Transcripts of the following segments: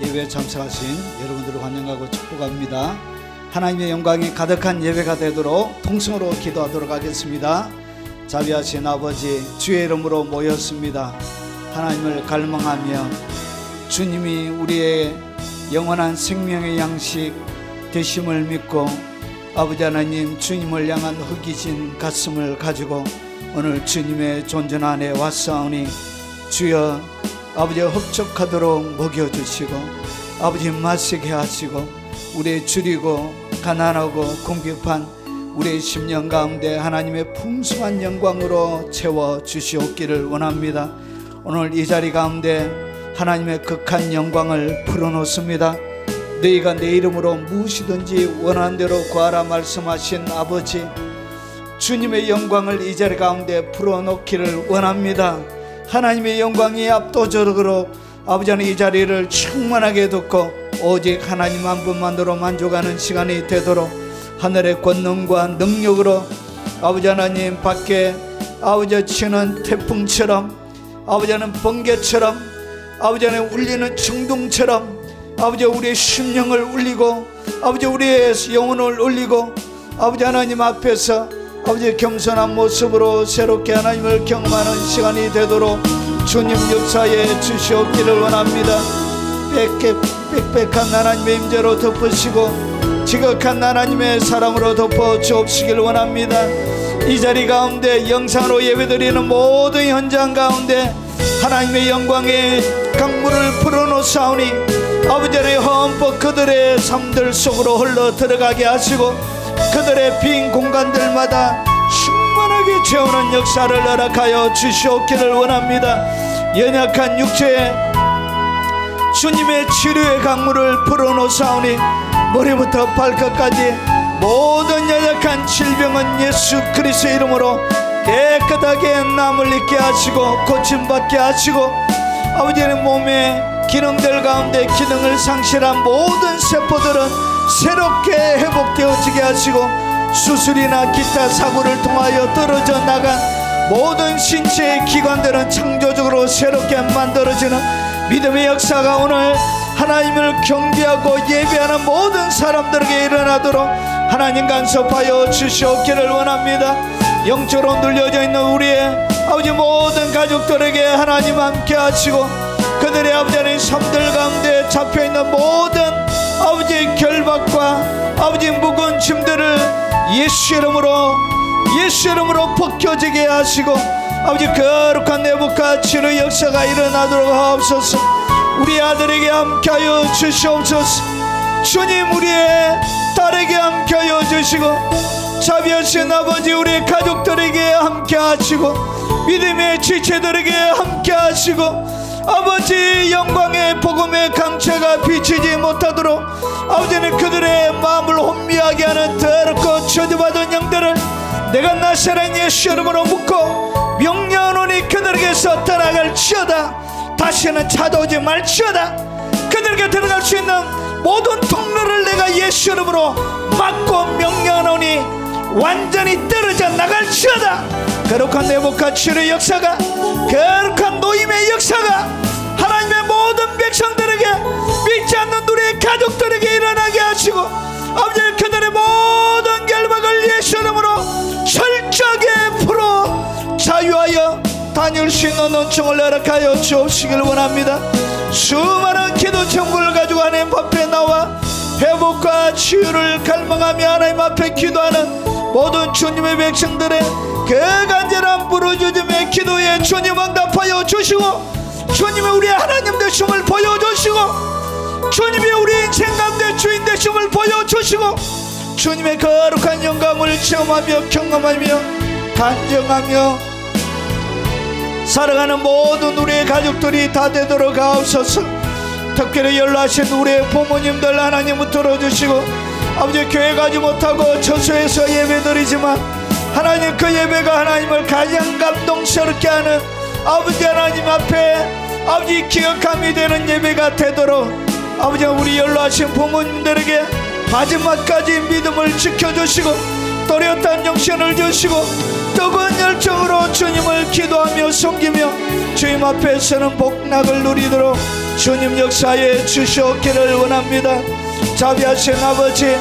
예배에 참석하신 여러분들을 환영하고 축복합니다. 하나님의 영광이 가득한 예배가 되도록 통성으로 기도하도록 하겠습니다. 자비하신 아버지, 주의 이름으로 모였습니다. 하나님을 갈망하며 주님이 우리의 영원한 생명의 양식 되심을 믿고 아버지 하나님, 주님을 향한 흙이신 가슴을 가지고 오늘 주님의 존전 안에 왔사오니 주여 아버지가 흡족하도록 먹여주시고 아버지 맛있게 하시고 우리의 줄이고 가난하고 궁핍한 우리의 심령 가운데 하나님의 풍성한 영광으로 채워주시옵기를 원합니다. 오늘 이 자리 가운데 하나님의 극한 영광을 풀어놓습니다. 너희가 내 이름으로 무엇이든지 원하는 대로 구하라 말씀하신 아버지, 주님의 영광을 이 자리 가운데 풀어놓기를 원합니다. 하나님의 영광이 압도적으로 아버지는 이 자리를 충만하게 듣고 오직 하나님 한 분만으로 만족하는 시간이 되도록 하늘의 권능과 능력으로 아버지 하나님 밖에 아버지 치는 태풍처럼 아버지는 번개처럼 아버지는 울리는 충동처럼 아버지 우리의 심령을 울리고 아버지 우리의 영혼을 울리고 아버지 하나님 앞에서 아버지 겸손한 모습으로 새롭게 하나님을 경험하는 시간이 되도록 주님 역사에 주시옵기를 원합니다. 빽빽한 하나님의 임재로 덮으시고 지극한 하나님의 사랑으로 덮어 주옵시길 원합니다. 이 자리 가운데 영상으로 예배드리는 모든 현장 가운데 하나님의 영광의 강물을 불어넣사오니 아버지 하나님 흠뻑 그들의 삶들 속으로 흘러 들어가게 하시고 그들의 빈 공간들마다 충만하게 채우는 역사를 허락하여 주시옵기를 원합니다. 연약한 육체에 주님의 치료의 강물을 불어넣사오니 머리부터 발끝까지 모든 연약한 질병은 예수 그리스도의 이름으로 깨끗하게 남을 잊게 하시고 고침받게 하시고 아버지의 몸의 기능들 가운데 기능을 상실한 모든 세포들은 새롭게 회복되어지게 하시고 수술이나 기타 사고를 통하여 떨어져 나간 모든 신체의 기관들은 창조적으로 새롭게 만들어지는 믿음의 역사가 오늘 하나님을 경배하고 예배하는 모든 사람들에게 일어나도록 하나님 간섭하여 주시옵기를 원합니다. 영적으로 눌려져 있는 우리의 아버지 모든 가족들에게 하나님 함께 하시고 그들의 아버지 하나님 삶들 가운데 잡혀있는 모든 아버지 결박과 아버지 묵은 짐들을 예수 이름으로 벗겨지게 하시고 아버지 거룩한 내복과 치료 역사가 일어나도록 하옵소서. 우리 아들에게 함께하여 주시옵소서. 주님 우리의 딸에게 함께하여 주시고 자비하신 아버지 우리 가족들에게 함께하시고 믿음의 지체들에게 함께하시고 아버지 영광의 복음의 강체가 비치지 못하도록 아버지는 그들의 마음을 혼미하게 하는 더럽고 저주받은 영들을 내가 나사렛 예수 이름으로 묶고 명령하노니 그들에게서 떠나갈지어다. 다시는 찾아오지 말지어다. 그들에게 들어갈 수 있는 모든 통로를 내가 예수 이름으로 막고 명령하노니 완전히 떨어져 나갈지어다. 거룩한 내복과 치료의 역사가 거룩한 노임의 역사가 하나님의 모든 백성들에게 믿지 않는 우리의 가족들에게 일어나게 하시고 아버지 그들의 모든 결박을 예수 이름으로 철저하게 풀어 자유하여 다닐 수 있는 은총을 허락하여 주옵시길 원합니다. 수많은 기도 청구를 가지고 하나님 앞에 나와 회복과 치유를 갈망하며 하나님 앞에 기도하는 모든 주님의 백성들의 그 간절한 부르짖음의 기도에 주님 응답하여 주시고 주님의 우리 하나님 되심을 보여주시고 주님의 우리 인생 가운데 주인 되심을 보여주시고 주님의 거룩한 영광을 체험하며 경험하며 간증하며 살아가는 모든 우리의 가족들이 다 되도록 하옵소서. 특별히 연락하신 우리의 부모님들 하나님을 들어주시고 아버지 교회 가지 못하고 처소에서 예배드리지만 하나님 그 예배가 하나님을 가장 감동스럽게 하는 아버지 하나님 앞에 아버지 기억함이 되는 예배가 되도록 아버지 우리 연로하신 부모님들에게 마지막까지 믿음을 지켜주시고 또렷한 정신을 주시고 뜨거운 열정으로 주님을 기도하며 섬기며 주님 앞에서는 복락을 누리도록 주님 역사에 주시옵기를 원합니다. 자비하신 아버지,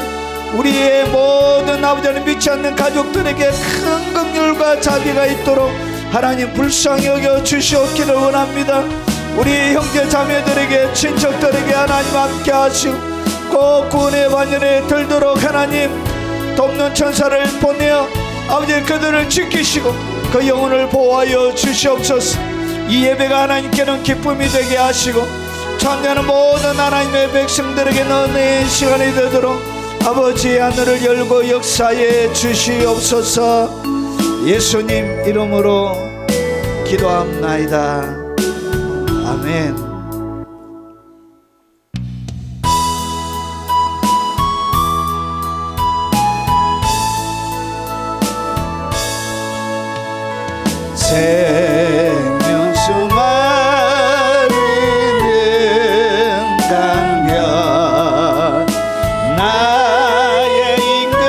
우리의 모든 아버지는 믿지 않는 가족들에게 큰 긍휼과 자비가 있도록 하나님 불쌍히 여겨 주시옵기를 원합니다. 우리 형제 자매들에게, 친척들에게 하나님 함께 하시고 꼭 구원의 반열에 들도록 하나님 돕는 천사를 보내어 아버지 그들을 지키시고 그 영혼을 보호하여 주시옵소서. 이 예배가 하나님께는 기쁨이 되게 하시고 참여하는 모든 하나님의 백성들에게는 은혜의 시간이 되도록 아버지 하늘을 열고 역사해 주시옵소서. 예수님 이름으로 기도합나이다. 아멘. 생명수 마르는 강변 나의 임금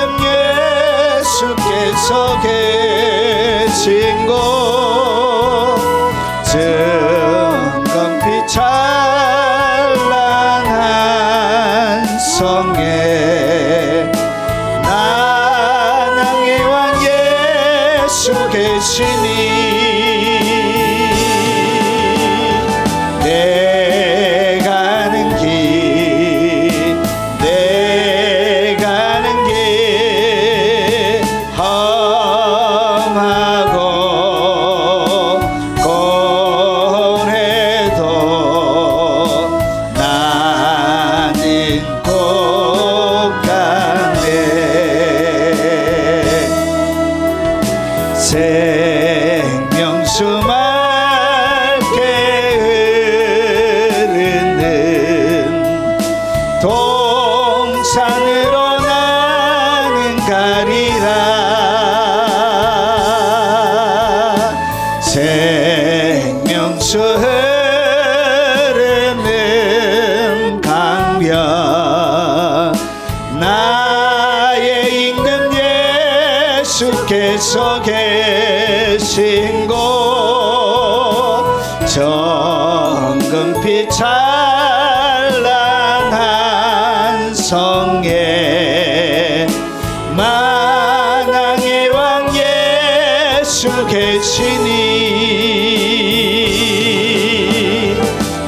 예수께서 계신 곳 증거빛 찬란한 성에 나의 왕 예수 계시니 생명수 맑게 흐르는 동산으로 나는 가리라. 생명수 흐르는 강변 나의 임금 예수께서 계신 곳 정금빛 찬란한 성에 만왕의 왕 예수 계시니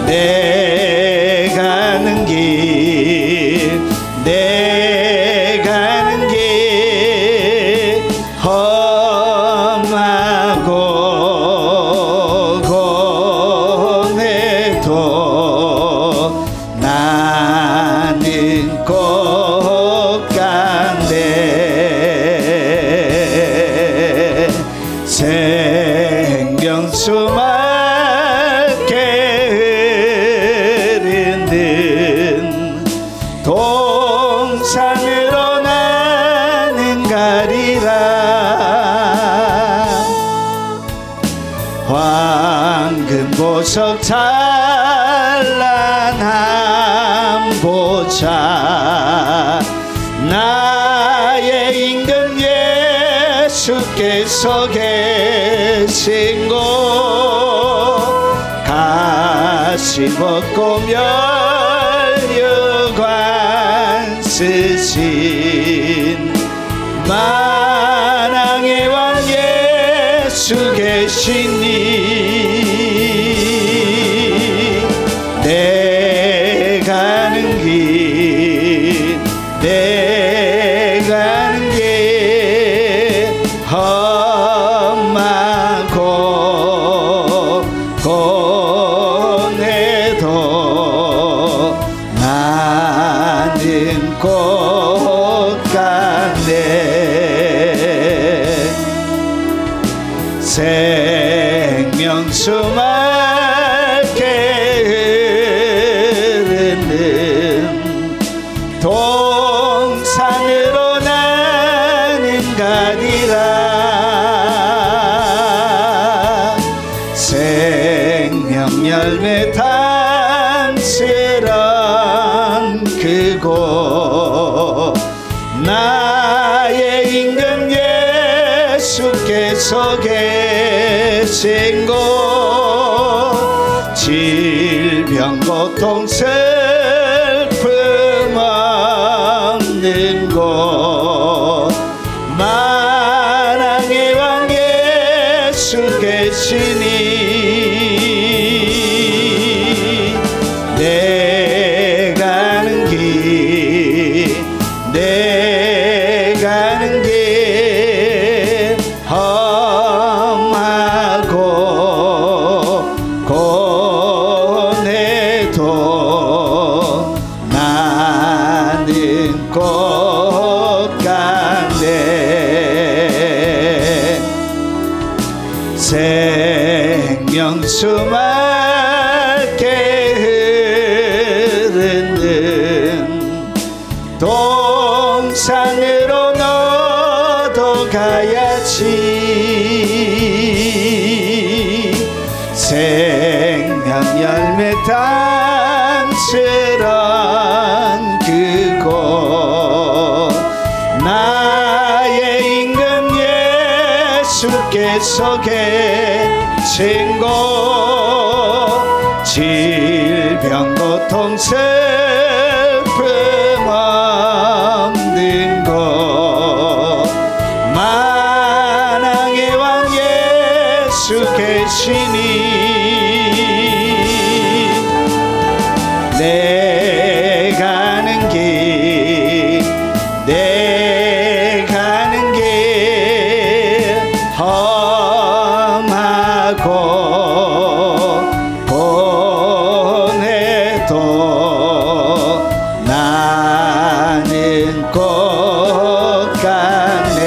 내 가는 길 내 가는 길 험하고 고뇌도 나는 꼭 간대. 생명수 맑게 흐르는 동산으로 나는 가리라. 황금보석 찬란한 보좌 나의 임금 예수께서 계신 곳 가시 벗고 면류관 쓰신 만왕의 왕 예수 계시니 내 가는 길 내 가는 길 험하고 고뇌도 나는 꼭 간대. 생명수 맑게 흐르는 동산으로 나는 가리라. 생명 열매 단스런 그곳 나의 임금 예수께서 신고 질병 고통 슬픔 없는 곳 만왕의 왕 예수 계시니 내 가는 길 내 가는 길 험하고 고뇌도 나는 꽃 같네 생명수 맑게 흐르는 동산으로 너도 가야지 생명 열매 단스런 그곳 나의 임금 예수께서 계신 곳 질병 고통 슬픔 없는 곳 만왕의 왕 예수 계시니 내 가는 길 내 가는 길 험하고 고뇌도 나는 꽃 같네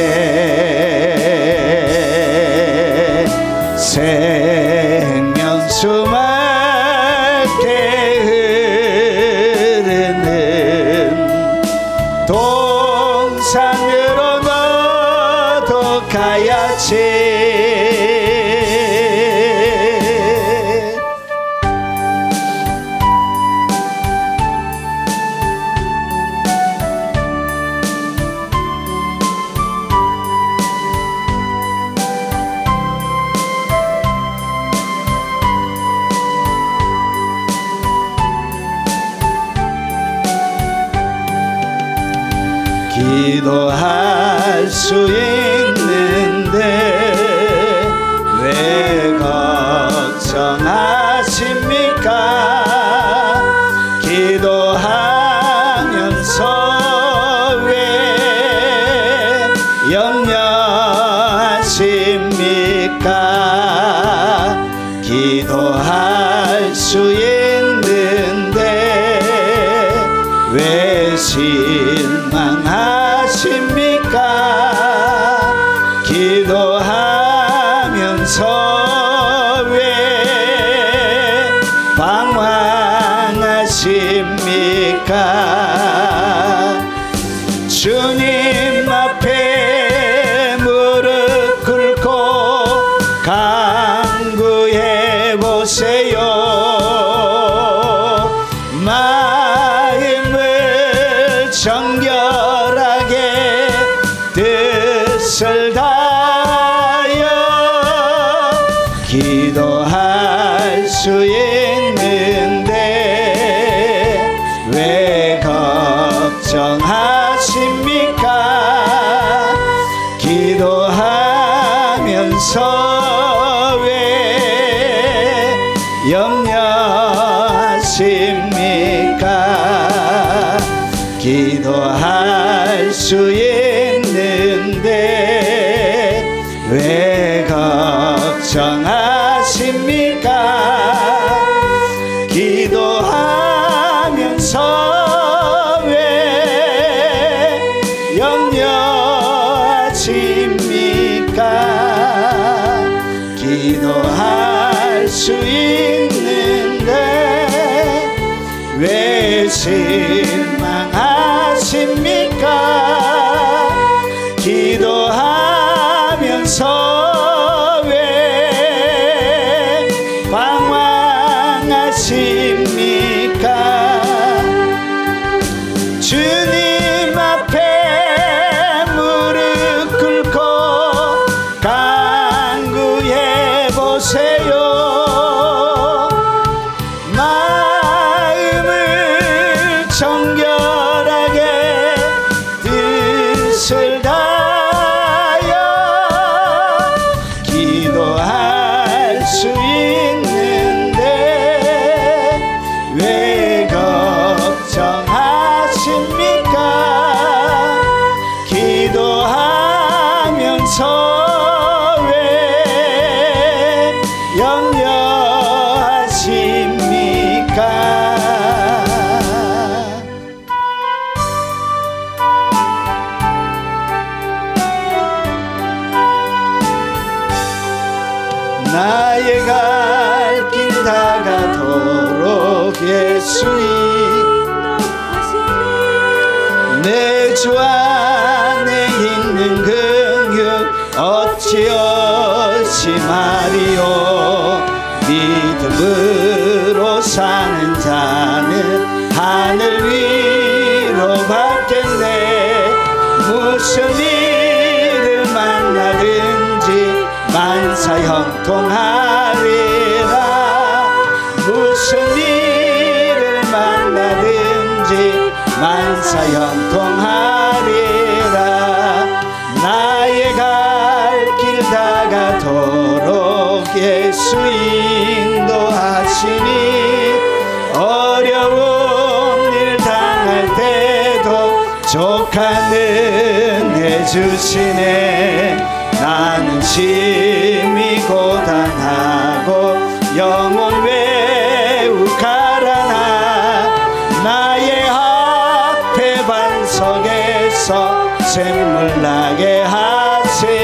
생명수 맑게 흐르는 동산으로 너도 가야지 기도할 수 있는데 왜 걱정하십니까 기도하면서 왜 염려하십니까 기도할 수 있는데 왜 실망하십니까 기도하면서 왜 방황하십니까 주님 앞에 무릎 꿇고 간구해 보세요 마음을 정결하게 뜻을 다하여 기도할 수 있는데 왜 걱정하십니까 기도하면서 왜 염려하십니까 기도할 수 있는데 왜 걱정하십니까 기도하면서 왜 염려하십니까 기도할 수 있는데 왜 실망하십니까 기도하면서 왜 방황하십니까 주님 앞에 무릎 꿇고 간구해 보세요 예수님 내 주 안에 있는 긍휼 어찌어찌 말이요 믿음으로 사는 자는 하늘 위로 받겠네 무슨 일을 만나든지 만사 형통하리라 무슨 일을 만나든지 만사 형통하리라 나의 갈 길 다가도록 예수 인도하시니 어려운 일 당할 때도 족한 은혜 주시네 나는 심히 고단하고 영혼 매우 가라나 나의 앞에 반석에서 샘물 나게 하시네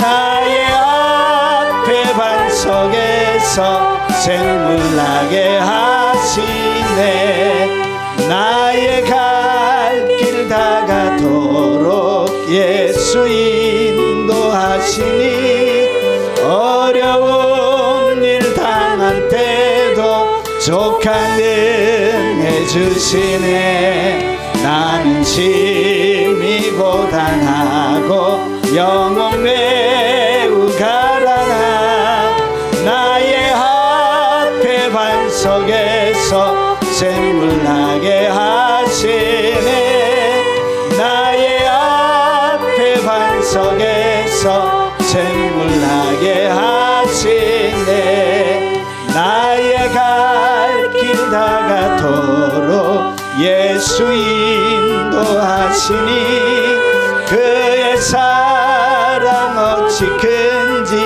나의 앞에 반석에서 샘물 나게 하시네 나의 갈 길 다가도록 예수 인도하시니 어려운 일 당한 때도 족한 은혜 주시네 나는 심히 고단하고 영혼 매우 가라나 나의 앞에 반석에서 샘물 나게 하시네 나의 앞에 반석에서 샘물 나게 하시네 나의 갈 길 다가도록 예수 인도하시니 그의 사랑 어찌 큰지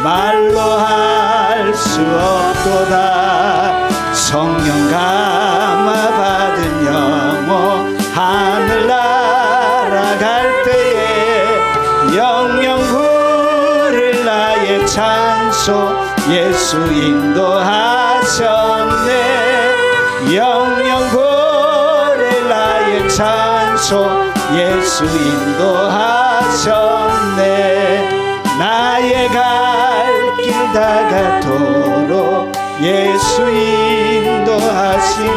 말로 할 수 없도다 성령 감화 받은 영혼 하늘 날아갈 때에 영영 부를 나의 찬송 예수 인도하셨네 영영 부를 나의 찬송 예수 인도하셨네 나의 갈 길 다가도록 예수 인도하시니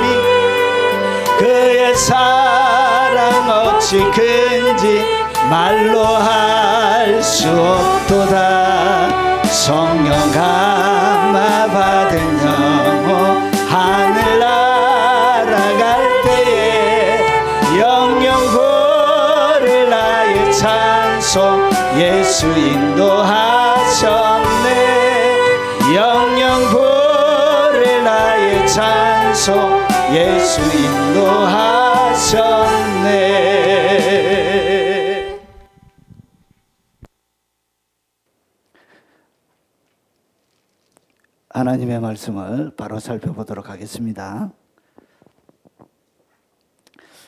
그의 사랑 어찌 큰지 말로 할 수 없도다 성령 감화 받은 영혼 하늘 날아갈 때에 영영 부를 나의 찬송 예수 인도하셨네 영영 부를 나의 찬송 예수 인도하셨네 하나님의 말씀을 바로 살펴보도록 하겠습니다.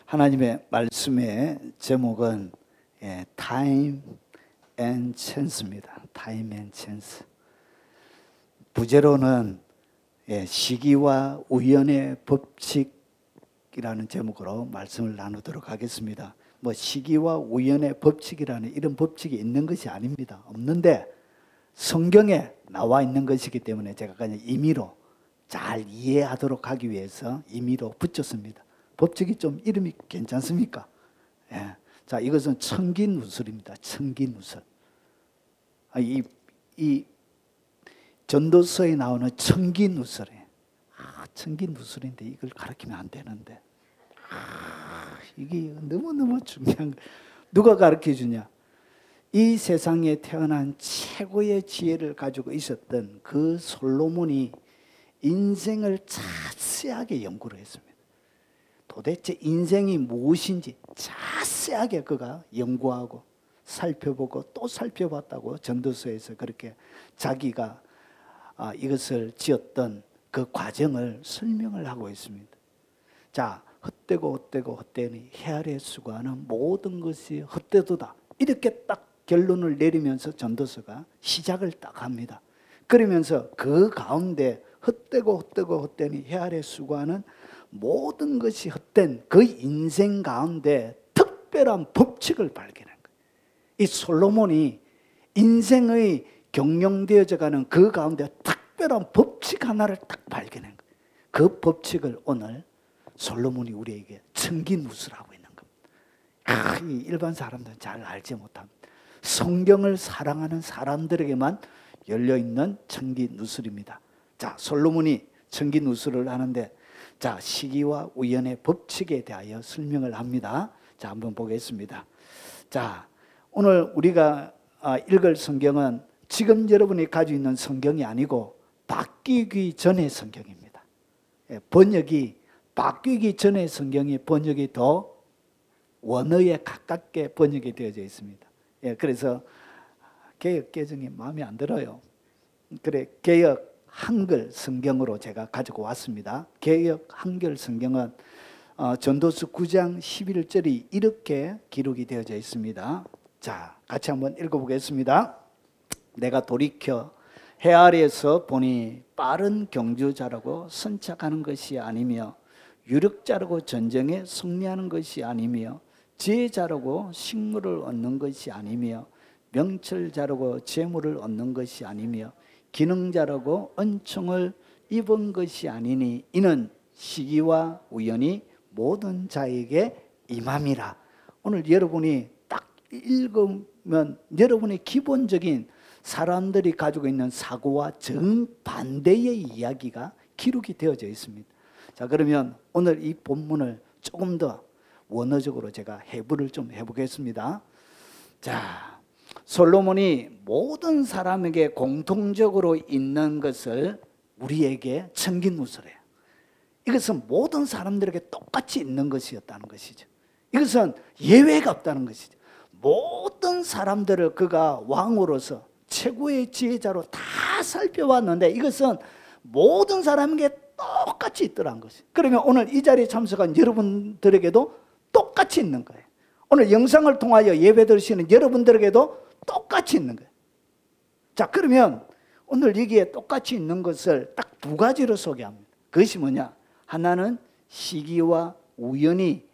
하나님의 말씀의 제목은 Time and Chance입니다. Time and Chance. 부제로는 시기와 우연의 법칙이라는 제목으로 말씀을 나누도록 하겠습니다. 뭐 시기와 우연의 법칙이라는 이런 법칙이 있는 것이 아닙니다. 없는데 성경에 나와 있는 것이기 때문에 제가 그냥 임의로 잘 이해하도록 하기 위해서 임의로 붙였습니다. 법칙이 좀 이름이 괜찮습니까? 예. 자, 이것은 청기누설입니다. 청기누설. 이 전도서에 나오는 청기누설이에요. 청기누설인데 이걸 가르치면 안 되는데. 이게 너무너무 중요한 거. 누가 가르쳐 주냐? 이 세상에 태어난 최고의 지혜를 가지고 있었던 그 솔로몬이 인생을 자세하게 연구를 했습니다. 도대체 인생이 무엇인지 자세하게 그가 연구하고 살펴보고 또 살펴봤다고 전도서에서 그렇게 자기가 이것을 지었던 그 과정을 설명을 하고 있습니다. 자, 헛되고 헛되고 헛되니 헤아려 수고하는 모든 것이 헛되도다. 이렇게 딱 결론을 내리면서 전도서가 시작을 딱 합니다. 그러면서 그 가운데 헛되니 해 아래 수고하는 모든 것이 헛된 그 인생 가운데 특별한 법칙을 발견한 거예요. 이 솔로몬이 인생의 경영되어져가는 그 가운데 특별한 법칙 하나를 딱 발견한 거예요. 그 법칙을 오늘 솔로몬이 우리에게 청기누수라고 있는 겁니다. 이 일반 사람들은 잘 알지 못합니다. 성경을 사랑하는 사람들에게만 열려있는 청기누설입니다. 자, 솔로몬이 청기누설을 하는데, 자, 시기와 우연의 법칙에 대하여 설명을 합니다. 자, 한번 보겠습니다. 자, 오늘 우리가 읽을 성경은 지금 여러분이 가지고 있는 성경이 아니고 바뀌기 전의 성경입니다. 번역이 바뀌기 전의 성경이 번역이 더 원어에 가깝게 번역이 되어져 있습니다. 그래서 개역 개정이 마음에 안 들어요. 그래, 개역 한글 성경으로 제가 가지고 왔습니다. 개역 한글 성경은 전도서 9장 11절이 이렇게 기록이 되어져 있습니다. 자, 같이 한번 읽어보겠습니다. 내가 돌이켜 해 아래에서 보니 빠른 경주자라고 선착하는 것이 아니며 유력자라고 전쟁에 승리하는 것이 아니며 지혜자라고 식물을 얻는 것이 아니며 명철자라고 재물을 얻는 것이 아니며 기능자라고恩총을 입은 것이 아니니 이는 시기와 우연이 모든 자에게 임함이라. 오늘 여러분이 딱 읽으면 여러분의 기본적인 사람들이 가지고 있는 사고와 정반대의 이야기가 기록이 되어져 있습니다. 자, 그러면 오늘 이 본문을 조금 더 원어적으로 제가 해부를 좀 해보겠습니다. 자, 솔로몬이 모든 사람에게 공통적으로 있는 것을 우리에게 청기누설해요. 이것은 모든 사람들에게 똑같이 있는 것이었다는 것이죠. 이것은 예외가 없다는 것이죠. 모든 사람들을 그가 왕으로서 최고의 지혜자로 다 살펴봤는데 이것은 모든 사람에게 똑같이 있더라는 것이죠. 그러면 오늘 이 자리에 참석한 여러분들에게도 똑같이 있는 거예요. 오늘 영상을 통하여 예배 드리시는 여러분들에게도 똑같이 있는 거예요. 자, 그러면 오늘 여기에 똑같이 있는 것을 딱 두 가지로 소개합니다. 그것이 뭐냐? 하나는 시기와 우연이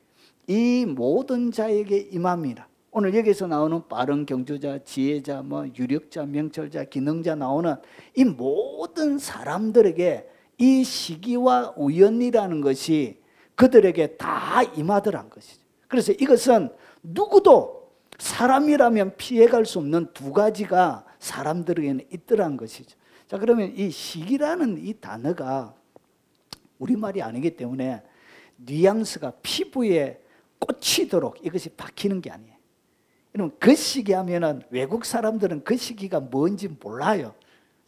이 모든 자에게 임함이라. 오늘 여기서 나오는 빠른 경주자, 지혜자, 유력자, 명철자, 기능자 나오는 이 모든 사람들에게 이 시기와 우연이라는 것이 그들에게 다 임하더란 것이죠. 그래서 이것은 누구도 사람이라면 피해갈 수 없는 두 가지가 사람들에게는 있더란 것이죠. 자, 그러면 이 시기라는 이 단어가 우리말이 아니기 때문에 뉘앙스가 피부에 꽂히도록 이것이 박히는 게 아니에요. 여러분, 그 시기 하면은 외국 사람들은 그 시기가 뭔지 몰라요.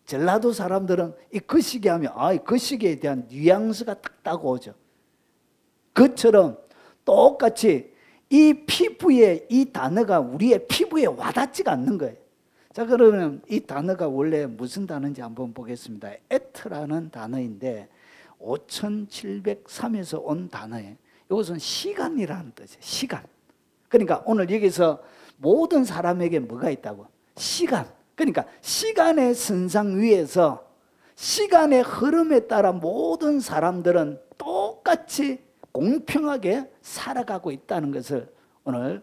전라도 사람들은 그 시기 하면 그 시기에 대한 뉘앙스가 딱 따고오죠. 그처럼 똑같이 이 피부에 이 단어가 우리의 피부에 와닿지가 않는 거예요. 자, 그러면 이 단어가 원래 무슨 단어인지 한번 보겠습니다. 에트라는 단어인데 5703에서 온 단어예요. 이것은 시간이라는 뜻이에요. 시간. 그러니까 오늘 여기서 모든 사람에게 뭐가 있다고? 시간. 그러니까 시간의 선상 위에서 시간의 흐름에 따라 모든 사람들은 똑같이 공평하게 살아가고 있다는 것을 오늘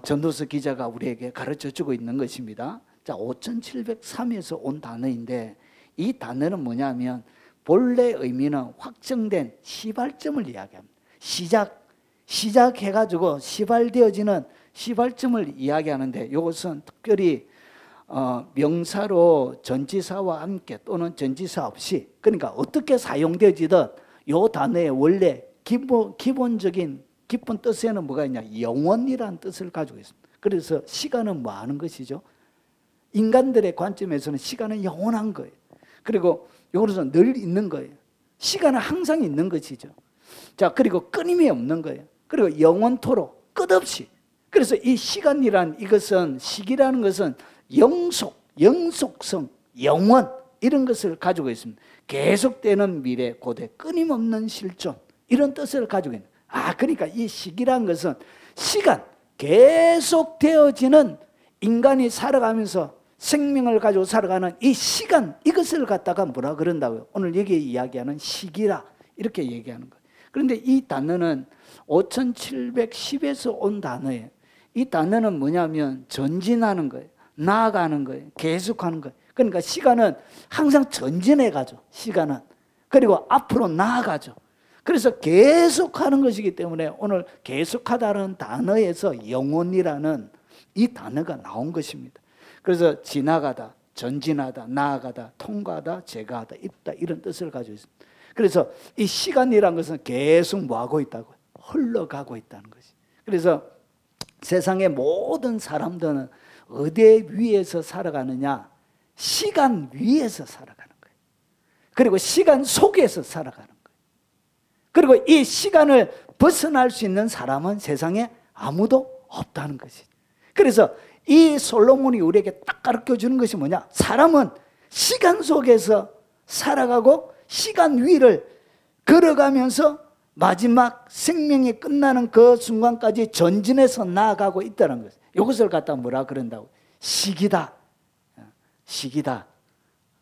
전도서 기자가 우리에게 가르쳐주고 있는 것입니다. 자, 5703에서 온 단어인데 이 단어는 뭐냐면 본래 의미는 확정된 시발점을 이야기합니다. 시작해가지고 시발되어지는 시발점을 이야기하는데 이것은 특별히 명사로 전치사와 함께 또는 전치사 없이, 그러니까 어떻게 사용되어지든 이 단어의 원래 기본적인 깊은 뜻에는 뭐가 있냐? 영원이라는 뜻을 가지고 있습니다. 그래서 시간은 뭐 하는 것이죠? 인간들의 관점에서는 시간은 영원한 거예요. 그리고 이것은 늘 있는 거예요. 시간은 항상 있는 것이죠. 자, 그리고 끊임이 없는 거예요. 그리고 영원토록 끝없이. 그래서 이 시간이란 이것은, 시기라는 것은 영속성, 영원 이런 것을 가지고 있습니다. 계속되는 미래, 고대, 끊임없는 실존 이런 뜻을 가지고 있는. 그러니까 이 시기란 것은 시간, 계속되어지는 인간이 살아가면서 생명을 가지고 살아가는 이 시간, 이것을 갖다가 뭐라 그런다고요? 오늘 여기 이야기하는 시기라 이렇게 얘기하는 거예요. 그런데 이 단어는 5710에서 온 단어예요. 이 단어는 뭐냐면 전진하는 거예요. 나아가는 거예요. 계속하는 거예요. 그러니까 시간은 항상 전진해 가죠. 시간은. 그리고 앞으로 나아가죠. 그래서 계속하는 것이기 때문에 오늘 계속하다는 단어에서 영원이라는 이 단어가 나온 것입니다. 그래서 지나가다, 전진하다, 나아가다, 통과하다, 제거하다, 입다 이런 뜻을 가지고 있습니다. 그래서 이 시간이라는 것은 계속 뭐하고 있다고요? 흘러가고 있다는 것이. 그래서 세상의 모든 사람들은 어디 위에서 살아가느냐? 시간 위에서 살아가는 거예요. 그리고 시간 속에서 살아가는 거예요. 그리고 이 시간을 벗어날 수 있는 사람은 세상에 아무도 없다는 것이죠. 그래서 이 솔로몬이 우리에게 딱 가르쳐 주는 것이 뭐냐? 사람은 시간 속에서 살아가고 시간 위를 걸어가면서 마지막 생명이 끝나는 그 순간까지 전진해서 나아가고 있다는 것이에요. 이것을 갖다 뭐라 그런다고? 시기다. 시기다.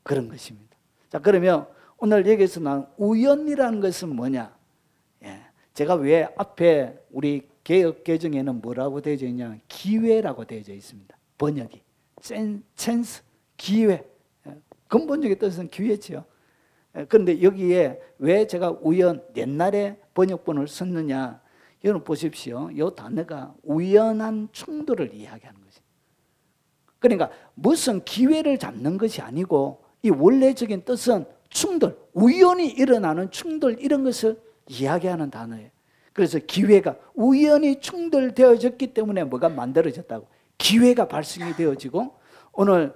그런 것입니다. 자, 그러면 오늘 여기서 나온 우연이라는 것은 뭐냐? 제가 왜 앞에 우리 개역 개정에는 뭐라고 되어져 있냐면 기회라고 되어져 있습니다. 번역이. 찬스, 기회. 근본적인 뜻은 기회지요. 그런데 여기에 왜 제가 우연, 옛날에 번역본을 썼느냐? 여러분 보십시오. 이 단어가 우연한 충돌을 이야기하는 것입니다. 그러니까 무슨 기회를 잡는 것이 아니고 이 원래적인 뜻은 충돌, 우연히 일어나는 충돌 이런 것을 이야기하는 단어예요. 그래서 기회가 우연히 충돌되어졌기 때문에 뭐가 만들어졌다고? 기회가 발생이 되어지고 오늘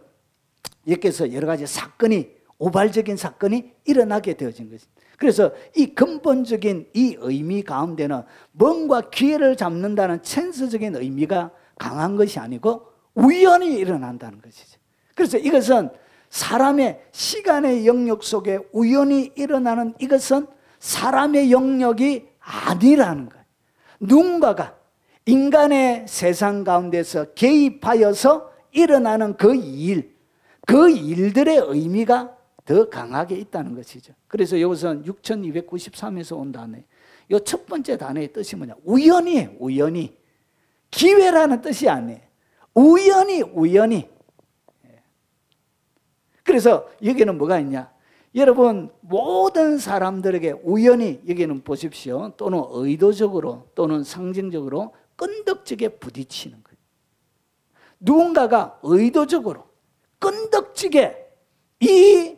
여기서 여러 가지 사건이 우발적인 사건이 일어나게 되어진 것입니다. 그래서 이 근본적인 이 의미 가운데는 뭔가 기회를 잡는다는 찬스적인 의미가 강한 것이 아니고 우연히 일어난다는 것이죠. 그래서 이것은 사람의 시간의 영역 속에 우연히 일어나는 이것은 사람의 영역이 아니라는 거예요. 누군가가 인간의 세상 가운데서 개입하여서 일어나는 그 일들의 의미가 더 강하게 있다는 것이죠. 그래서 이것은 6293에서 온 단어예요. 이 첫 번째 단어의 뜻이 뭐냐? 우연이에요. 우연히. 기회라는 뜻이 아니에요. 우연히. 그래서 여기는 뭐가 있냐? 여러분 모든 사람들에게 우연히 여기는 보십시오. 또는 의도적으로 또는 상징적으로 끈덕지게 부딪히는 거예요. 누군가가 의도적으로 끈덕지게 이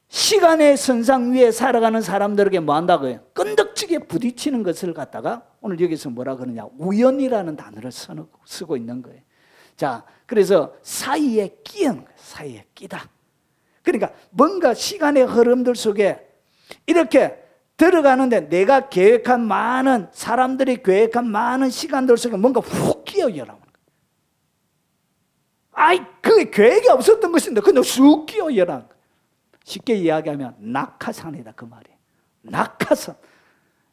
시간의 선상 위에 살아가는 사람들에게 뭐 한다고요? 끈덕지게 부딪히는 것을 갖다가 오늘 여기서 뭐라 그러냐? 우연이라는 단어를 쓰고 있는 거예요. 자, 그래서 사이에 끼는 거예요. 사이에 끼다. 그러니까 뭔가 시간의 흐름들 속에 이렇게 들어가는데 내가 계획한 많은 사람들이 계획한 많은 시간들 속에 뭔가 훅 끼어 열어오는 거예요. 아이, 그게 계획이 없었던 것인데 그냥 쑥 끼어 열어오는 거예요. 쉽게 이야기하면 낙하산이다 그 말이에요. 낙하산.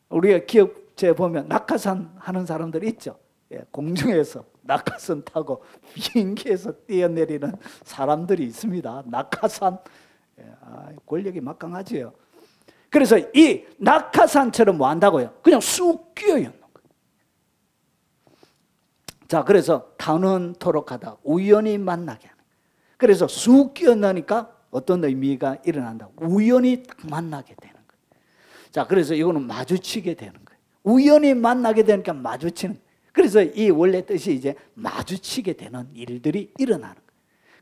우리가 기업체에 보면 낙하산 하는 사람들 있죠. 예, 공중에서 낙하산 타고 비행기에서 뛰어내리는 사람들이 있습니다. 낙하산. 예, 권력이 막강하지요. 그래서 이 낙하산처럼 뭐 한다고요? 그냥 쑥 끼어있는 거예요. 자, 그래서 타는토록 하다. 우연히 만나게 하는 거예요. 그래서 쑥 끼어나니까 어떤 의미가 일어난다고? 우연히 딱 만나게 되는 거예요. 자, 그래서 이거는 마주치게 되는 거예요. 우연히 만나게 되니까 마주치는 거예요. 그래서 이 원래 뜻이 이제 마주치게 되는 일들이 일어나는 거예요.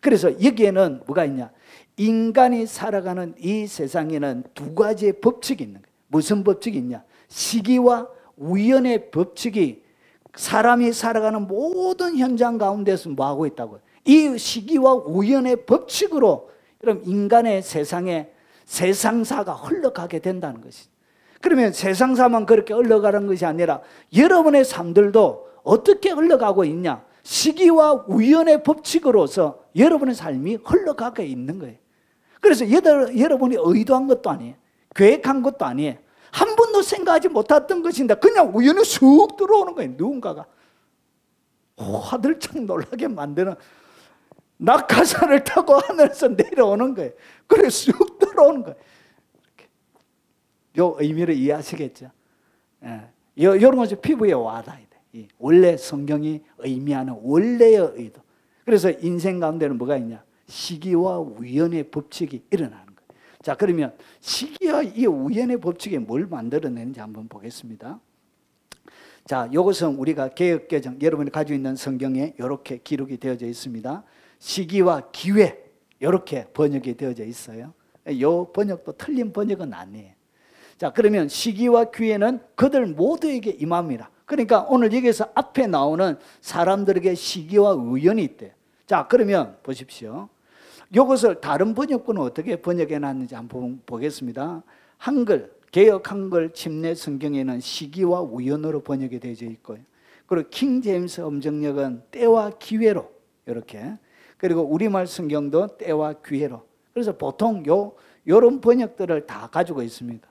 그래서 여기에는 뭐가 있냐? 인간이 살아가는 이 세상에는 두 가지의 법칙이 있는 거예요. 무슨 법칙이 있냐? 시기와 우연의 법칙이 사람이 살아가는 모든 현장 가운데서 뭐하고 있다고요? 이 시기와 우연의 법칙으로 그럼 인간의 세상에 세상사가 흘러가게 된다는 것이죠. 그러면 세상사만 그렇게 흘러가는 것이 아니라 여러분의 삶들도 어떻게 흘러가고 있냐? 시기와 우연의 법칙으로서 여러분의 삶이 흘러가게 있는 거예요. 그래서 여러분이 의도한 것도 아니에요. 계획한 것도 아니에요. 한 번도 생각하지 못했던 것인데 그냥 우연히 쑥 들어오는 거예요. 누군가가 화들짝 놀라게 만드는 낙하산을 타고 하늘에서 내려오는 거예요. 그래 쑥 들어오는 거예요. 요 의미를 이해하시겠죠? 예. 이런 것이 피부에 와닿아야 돼. 원래 성경이 의미하는 원래의 의도. 그래서 인생 가운데는 뭐가 있냐? 시기와 우연의 법칙이 일어나는 거예요. 자, 그러면 시기와 이 우연의 법칙이 뭘 만들어내는지 한번 보겠습니다. 자, 이것은 우리가 개역개정, 여러분이 가지고 있는 성경에 이렇게 기록이 되어져 있습니다. 시기와 기회, 이렇게 번역이 되어져 있어요. 이 번역도 틀린 번역은 아니에요. 자, 그러면 시기와 기회는 그들 모두에게 임합니다. 그러니까 오늘 여기서 앞에 나오는 사람들에게 시기와 우연이 있대요. 자, 그러면 보십시오. 이것을 다른 번역본은 어떻게 번역해 놨는지 한번 보겠습니다. 한글, 개역 한글 침례 성경에는 시기와 우연으로 번역이 되어 있고요. 그리고 킹 제임스 음정역은 때와 기회로 이렇게. 그리고 우리말 성경도 때와 기회로. 그래서 보통 요런 번역들을 다 가지고 있습니다.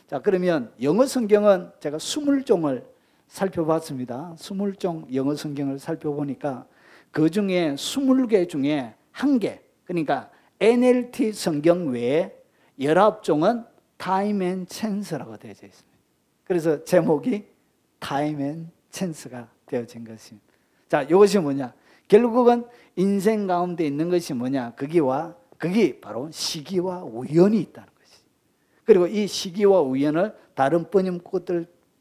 자, 그러면 영어 성경은 제가 20종을 살펴봤습니다. 20종 영어 성경을 살펴보니까 그 중에 20개 중에 1개, 그러니까 NLT 성경 외에 19종은 Time and Chance라고 되어 있습니다. 그래서 제목이 Time and Chance가 되어진 것입니다. 자, 이것이 뭐냐? 결국은 인생 가운데 있는 것이 뭐냐? 그게 바로 시기와 우연이 있다는 것이죠. 그리고 이 시기와 우연을 다른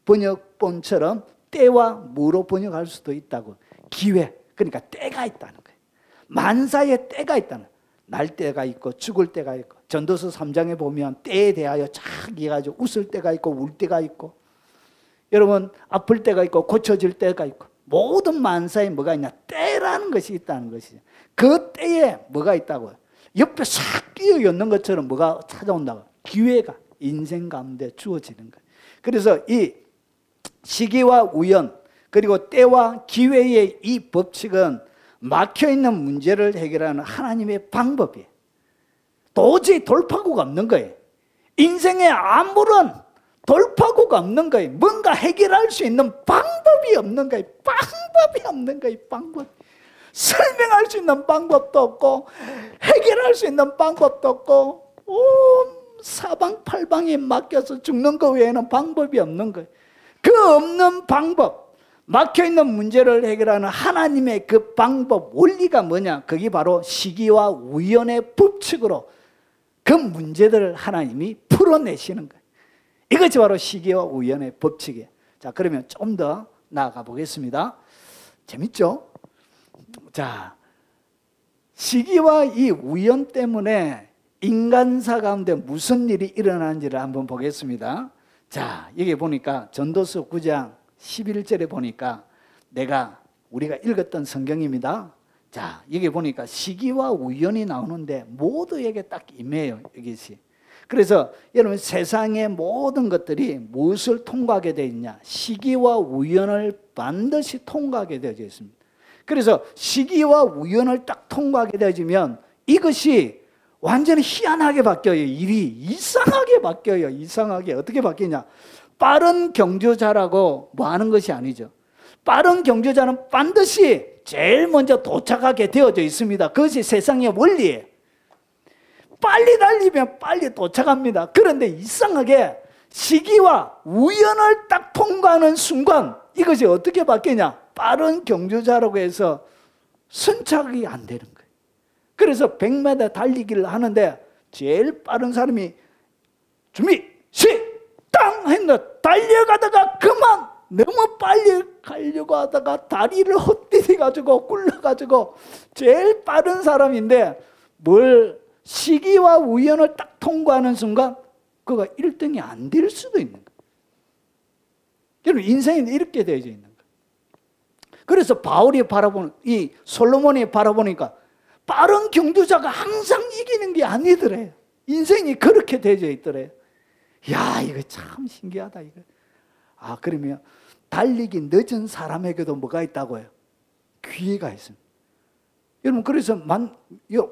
번역본처럼 때와 무로 번역할 수도 있다고. 기회, 그러니까 때가 있다는 거예요. 만사에 때가 있다는 거예요. 날 때가 있고 죽을 때가 있고, 전도서 3장에 보면 때에 대하여 착 해가지고 웃을 때가 있고 울 때가 있고, 여러분 아플 때가 있고 고쳐질 때가 있고, 모든 만사에 뭐가 있냐? 때라는 것이 있다는 것이죠. 그 때에 뭐가 있다고요? 옆에 싹 끼어 있는 것처럼 뭐가 찾아온다고? 기회가 인생 가운데 주어지는 거예요. 그래서 이 시기와 우연, 그리고 때와 기회의 이 법칙은 막혀있는 문제를 해결하는 하나님의 방법이에요. 도저히 돌파구가 없는 거예요. 인생에 아무런 돌파구가 없는 거예요. 뭔가 해결할 수 있는 방법이 없는 거예요. 방법이 없는 거예요. 방법. 설명할 수 있는 방법도 없고 해결할 수 있는 방법도 없고 사방팔방에 맡겨서 죽는 것 외에는 방법이 없는 거예요. 그 없는 방법, 막혀있는 문제를 해결하는 하나님의 그 방법, 원리가 뭐냐? 그게 바로 시기와 우연의 법칙으로 그 문제들을 하나님이 풀어내시는 거예요. 이것이 바로 시기와 우연의 법칙이에요. 자, 그러면 좀 더 나아가 보겠습니다. 재밌죠? 자, 시기와 이 우연 때문에 인간사 가운데 무슨 일이 일어나는지를 한번 보겠습니다. 자, 여기 보니까 전도서 9장 11절에 보니까 우리가 읽었던 성경입니다. 자, 여기 보니까 시기와 우연이 나오는데 모두에게 딱 임해요, 이것이. 그래서 여러분 세상의 모든 것들이 무엇을 통과하게 되어 있냐? 시기와 우연을 반드시 통과하게 되어져 있습니다. 그래서 시기와 우연을 딱 통과하게 되어지면 이것이 완전히 희한하게 바뀌어요. 일이 이상하게 바뀌어요. 이상하게. 어떻게 바뀌냐? 빠른 경주자라고 뭐 하는 것이 아니죠. 빠른 경주자는 반드시 제일 먼저 도착하게 되어져 있습니다. 그것이 세상의 원리예요. 빨리 달리면 빨리 도착합니다. 그런데 이상하게 시기와 우연을 딱 통과하는 순간 이것이 어떻게 바뀌냐? 빠른 경주자라고 해서 선착이 안 되는 거예요. 그래서 100m 달리기를 하는데 제일 빠른 사람이 준비 시땅 했는데 달려가다가 그만 너무 빨리 가려고 하다가 다리를 헛디뎌가지고 굴러가지고 제일 빠른 사람인데 시기와 우연을 딱 통과하는 순간 그가 1등이 안 될 수도 있는 거예요. 여러분 인생이 이렇게 되어져 있는 거예요. 그래서 바울이 이 솔로몬이 바라보니까 빠른 경주자가 항상 이기는 게 아니더래요. 인생이 그렇게 되어져 있더래요. 야, 이거 참 신기하다 이거. 아, 그러면 달리기 늦은 사람에게도 뭐가 있다고요? 기회가 있습니다. 여러분 그래서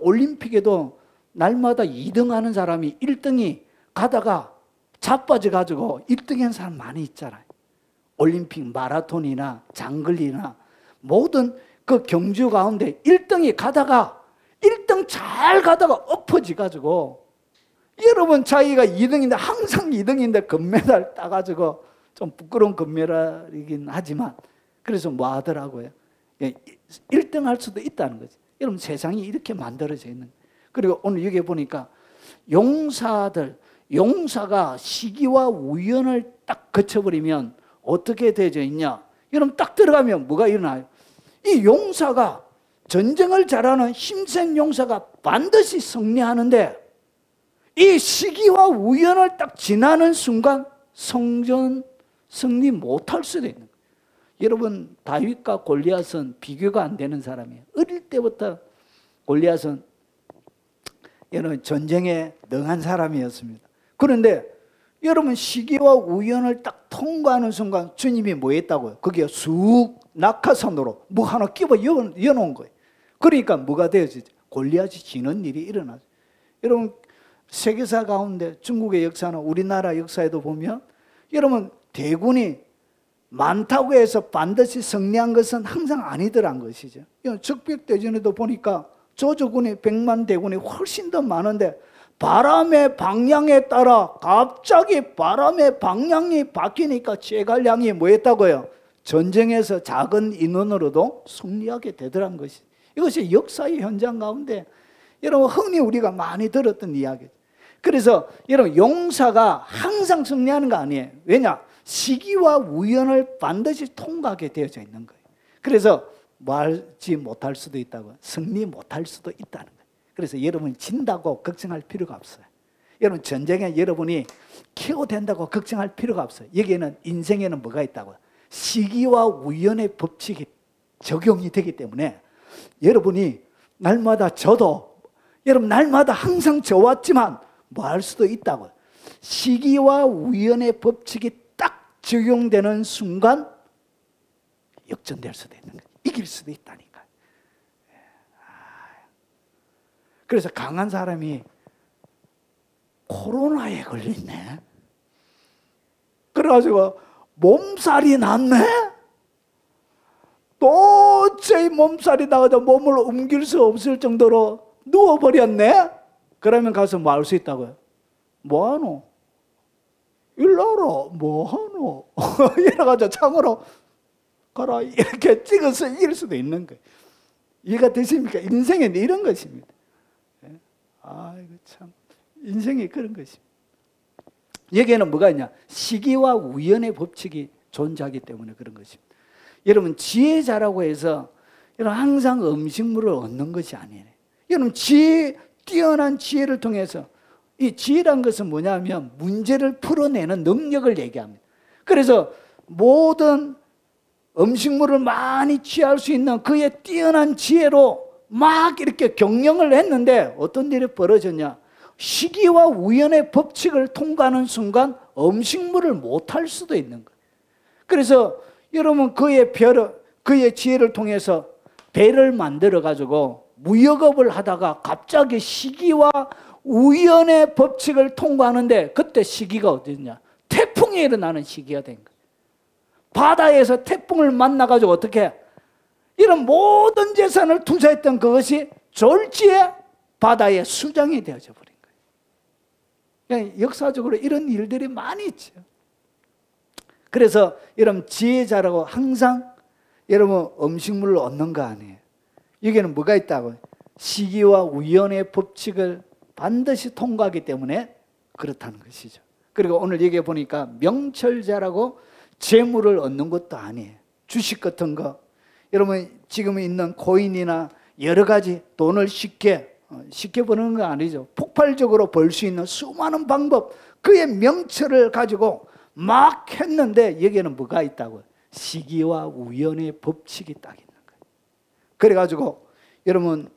올림픽에도 날마다 2등 하는 사람이 1등이 가다가 자빠져가지고 1등 한 사람 많이 있잖아요. 올림픽 마라톤이나 장거리나 모든 그 경주 가운데 1등이 가다가 1등 잘 가다가 엎어지 가지고 여러분 자기가 2등인데 항상 2등인데 금메달 따가지고 좀 부끄러운 금메달이긴 하지만 그래서 뭐 하더라고요. 1등 할 수도 있다는 거지. 여러분 세상이 이렇게 만들어져 있는 거예요. 그리고 오늘 여기 보니까 용사가 시기와 우연을 딱 거쳐버리면 어떻게 되어져 있냐. 여러분 딱 들어가면 뭐가 일어나요? 이 용사가 전쟁을 잘하는 힘센 용사가 반드시 승리하는데 이 시기와 우연을 딱 지나는 순간 승리 못할 수도 있는 거예요. 여러분 다윗과 골리앗은 비교가 안 되는 사람이에요. 어릴 때부터 골리앗은 여러분 전쟁에 능한 사람이었습니다. 그런데 여러분 시기와 우연을 딱 통과하는 순간 주님이 뭐 했다고요? 거기에 쑥 낙하산으로 뭐 하나 끼워 여놓은 거예요. 그러니까 뭐가 되어지죠? 골리앗이 지는 일이 일어나죠. 여러분 세계사 가운데 중국의 역사나 우리나라 역사에도 보면 여러분 대군이 많다고 해서 반드시 승리한 것은 항상 아니더란 것이죠. 적벽대전에도 보니까 조조군이 100만 대군이 훨씬 더 많은데 바람의 방향에 따라 갑자기 바람의 방향이 바뀌니까 제갈량이 뭐 했다고요? 전쟁에서 작은 인원으로도 승리하게 되더란 것이. 이것이 역사의 현장 가운데 여러분 흔히 우리가 많이 들었던 이야기죠. 그래서 여러분 용사가 항상 승리하는 거 아니에요. 왜냐? 시기와 우연을 반드시 통과하게 되어져 있는 거예요. 그래서 말지 못할 수도 있다고, 승리 못할 수도 있다는 거예요. 그래서 여러분이 진다고 걱정할 필요가 없어요. 여러분 전쟁에 여러분이 KO 된다고 걱정할 필요가 없어요. 여기에는 인생에는 뭐가 있다고요? 시기와 우연의 법칙이 적용이 되기 때문에 여러분이 날마다 여러분 날마다 항상 져왔지만 뭐 할 수도 있다고요. 시기와 우연의 법칙이 딱 적용되는 순간 역전될 수도 있는 거예요. 이길 수도 있다니까. 그래서 강한 사람이 코로나에 걸렸네. 그래가지고 몸살이 났네. 도저히 몸살이 나가서 몸을 옮길 수 없을 정도로 누워버렸네. 그러면 가서 뭐 할 수 있다고요? 뭐하노? 일러라. 뭐하노? 이래가지고 창으로 가라 이렇게 찍어서 이길 수도 있는 거예요. 이해가 되십니까? 인생은 이런 것입니다. 아이고 참 인생이 그런 것입니다. 여기에는 뭐가 있냐? 시기와 우연의 법칙이 존재하기 때문에 그런 것입니다. 여러분 지혜자라고 해서 여러분 항상 음식물을 얻는 것이 아니에요. 여러분 뛰어난 지혜를 통해서 이 지혜란 것은 뭐냐면 문제를 풀어내는 능력을 얘기합니다. 그래서 모든 음식물을 많이 취할 수 있는 그의 뛰어난 지혜로 막 이렇게 경영을 했는데 어떤 일이 벌어졌냐? 시기와 우연의 법칙을 통과하는 순간 음식물을 못할 수도 있는 거예요. 그래서 여러분 그의 지혜를 통해서 배를 만들어 가지고 무역업을 하다가 갑자기 시기와 우연의 법칙을 통과하는데 그때 시기가 어디냐? 태풍이 일어나는 시기가 된 거예요. 바다에서 태풍을 만나가지고 어떻게 이런 모든 재산을 투자했던 그것이 졸지에 바다에 수장이 되어져 버린 거예요. 그러니까 역사적으로 이런 일들이 많이 있죠. 그래서 여러분 지혜자라고 항상 여러분 음식물을 얻는 거 아니에요. 여기에는 뭐가 있다고요? 시기와 우연의 법칙을 반드시 통과하기 때문에 그렇다는 것이죠. 그리고 오늘 여기에 보니까 명철자라고 재물을 얻는 것도 아니에요. 주식 같은 거 여러분 지금 있는 코인이나 여러 가지 돈을 쉽게 버는 거 아니죠. 폭발적으로 벌 수 있는 수많은 방법 그의 명철을 가지고 막 했는데 여기에는 뭐가 있다고요? 시기와 우연의 법칙이 딱 있는 거예요. 그래가지고 여러분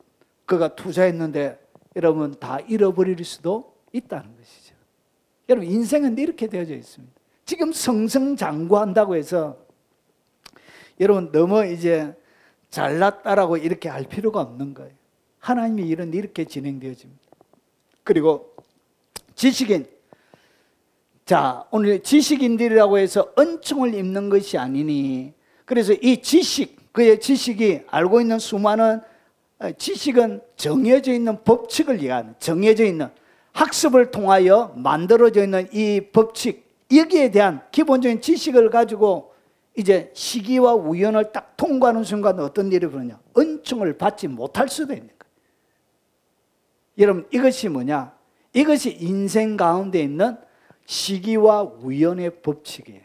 그가 투자했는데 여러분 다 잃어버릴 수도 있다는 것이죠. 여러분 인생은 이렇게 되어져 있습니다. 지금 승승장구한다고 해서 여러분 너무 이제 잘났다라고 이렇게 할 필요가 없는 거예요. 하나님의 일은 이렇게 진행되어집니다. 그리고 지식인, 자 오늘 지식인들이라고 해서 은총을 입는 것이 아니니 그래서 이 지식, 그의 지식이 알고 있는 수많은 지식은 정해져 있는 법칙을 얘기하는, 정해져 있는 학습을 통하여 만들어져 있는 이 법칙, 여기에 대한 기본적인 지식을 가지고 이제 시기와 우연을 딱 통과하는 순간 어떤 일이 벌어지냐, 은총을 받지 못할 수도 있는 거예요. 여러분, 이것이 뭐냐? 이것이 인생 가운데 있는 시기와 우연의 법칙이에요.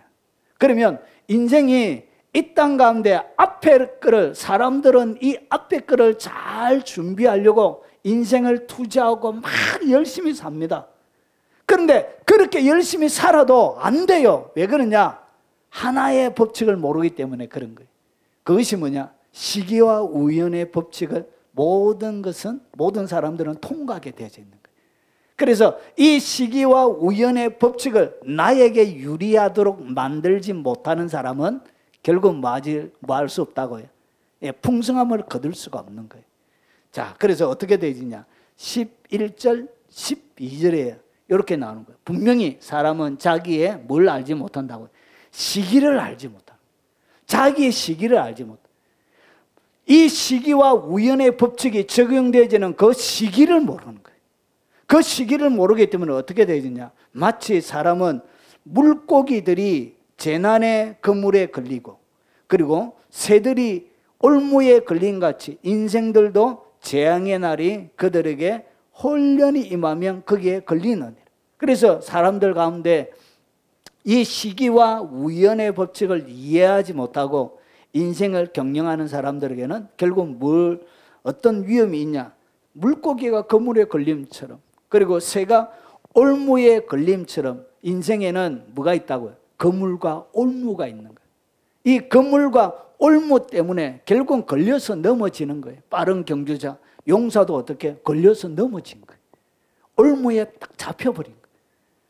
그러면 인생이 이 땅 가운데 앞에 거를, 사람들은 이 앞에 거를 잘 준비하려고 인생을 투자하고 막 열심히 삽니다. 그런데 그렇게 열심히 살아도 안 돼요. 왜 그러냐? 하나의 법칙을 모르기 때문에 그런 거예요. 그것이 뭐냐? 시기와 우연의 법칙을 모든 사람들은 통과하게 되어져 있는 거예요. 그래서 이 시기와 우연의 법칙을 나에게 유리하도록 만들지 못하는 사람은 결국 뭐 할 수 없다고요. 예, 풍성함을 거둘 수가 없는 거예요. 자, 그래서 어떻게 되지냐? 11절, 12절에 이렇게 나오는 거예요. 분명히 사람은 자기의 뭘 알지 못한다고요. 시기를 알지 못한다. 자기의 시기를 알지 못한다. 이 시기와 우연의 법칙이 적용되어지는 그 시기를 모르는 거예요. 그 시기를 모르기 때문에 어떻게 되느냐? 마치 사람은 물고기들이 재난의 그물에 걸리고, 그리고 새들이 올무에 걸린 같이 인생들도 재앙의 날이 그들에게 홀련히 임하면 거기에 걸리느니라. 그래서 사람들 가운데 이 시기와 우연의 법칙을 이해하지 못하고 인생을 경영하는 사람들에게는 결국 어떤 위험이 있냐? 물고기가 그물에 걸림처럼, 그리고 새가 올무에 걸림처럼 인생에는 뭐가 있다고요? 그물과 올무가 있는 거예요. 이 그물과 올무 때문에 결국은 걸려서 넘어지는 거예요. 빠른 경주자, 용사도 어떻게 걸려서 넘어진 거예요. 올무에 딱 잡혀버린 거예요.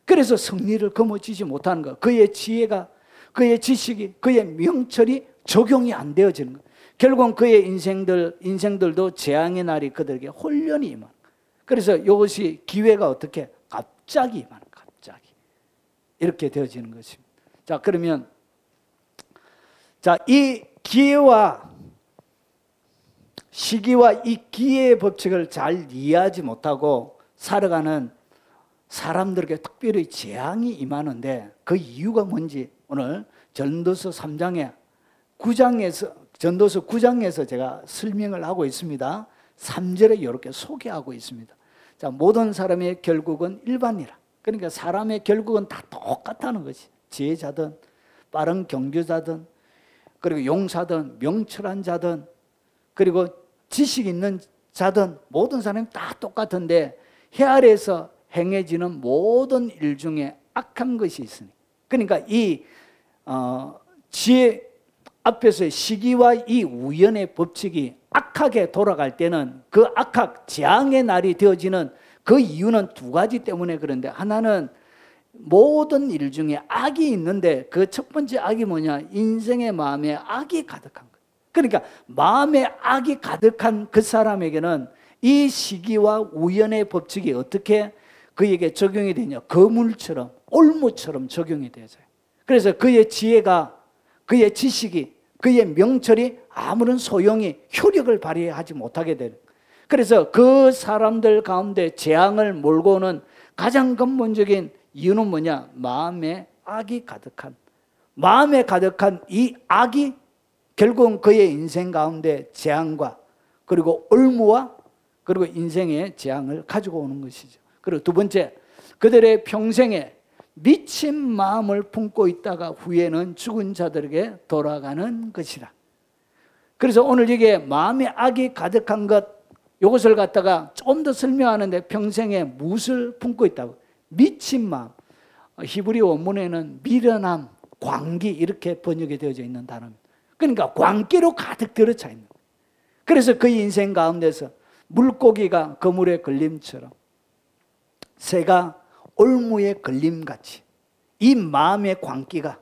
그래서 승리를 거머쥐지 못하는 거예요. 그의 지혜가, 그의 지식이, 그의 명철이 적용이 안 되어지는 거예요. 결국은 그의 인생들도 재앙의 날이 그들에게 홀련히 임하는 거예요. 그래서 이것이 기회가 어떻게? 갑자기 임하는 거예요. 갑자기. 이렇게 되어지는 것입니다. 자, 그러면 이 기회와 시기와 이 기회의 법칙을 잘 이해하지 못하고 살아가는 사람들에게 특별히 재앙이 임하는데 그 이유가 뭔지 오늘 전도서 3장에 9장에서 전도서 9장에서 제가 설명을 하고 있습니다. 3절에 이렇게 소개하고 있습니다. 자, 모든 사람의 결국은 일반이라. 그러니까 사람의 결국은 다 똑같다는 것이. 지혜자든 빠른 경주자든 그리고 용사든 명철한 자든 그리고 지식 있는 자든 모든 사람이 다 똑같은데 해 아래에서 행해지는 모든 일 중에 악한 것이 있으니, 그러니까 이 지혜 앞에서의 시기와 이 우연의 법칙이 악하게 돌아갈 때는 그 재앙의 날이 되어지는 그 이유는 두 가지 때문에 그런데, 하나는 모든 일 중에 악이 있는데 그 첫 번째 악이 뭐냐? 인생의 마음에 악이 가득한 거예요. 그러니까 마음에 악이 가득한 그 사람에게는 이 시기와 우연의 법칙이 어떻게 그에게 적용이 되냐? 거물처럼, 올무처럼 적용이 되어져요. 그래서 그의 지혜가, 그의 지식이, 그의 명철이 아무런 소용이, 효력을 발휘하지 못하게 되는 거예요. 그래서 그 사람들 가운데 재앙을 몰고 오는 가장 근본적인 이유는 뭐냐? 마음에 악이 가득한 이 악이 결국은 그의 인생 가운데 재앙과 그리고 올무와 그리고 인생의 재앙을 가지고 오는 것이죠. 그리고 두 번째, 그들의 평생에 미친 마음을 품고 있다가 후에는 죽은 자들에게 돌아가는 것이라. 그래서 오늘 이게 마음에 악이 가득한 것, 이것을 갖다가 좀 더 설명하는데 평생에 무엇을 품고 있다고? 미친 마음. 히브리 원문에는 미련함, 광기 이렇게 번역이 되어져 있는 단어입니다. 그러니까 광기로 가득 들어차 있는 거예요. 그래서 그 인생 가운데서 물고기가 그물에 걸림처럼, 새가 올무에 걸림같이 이 마음의 광기가,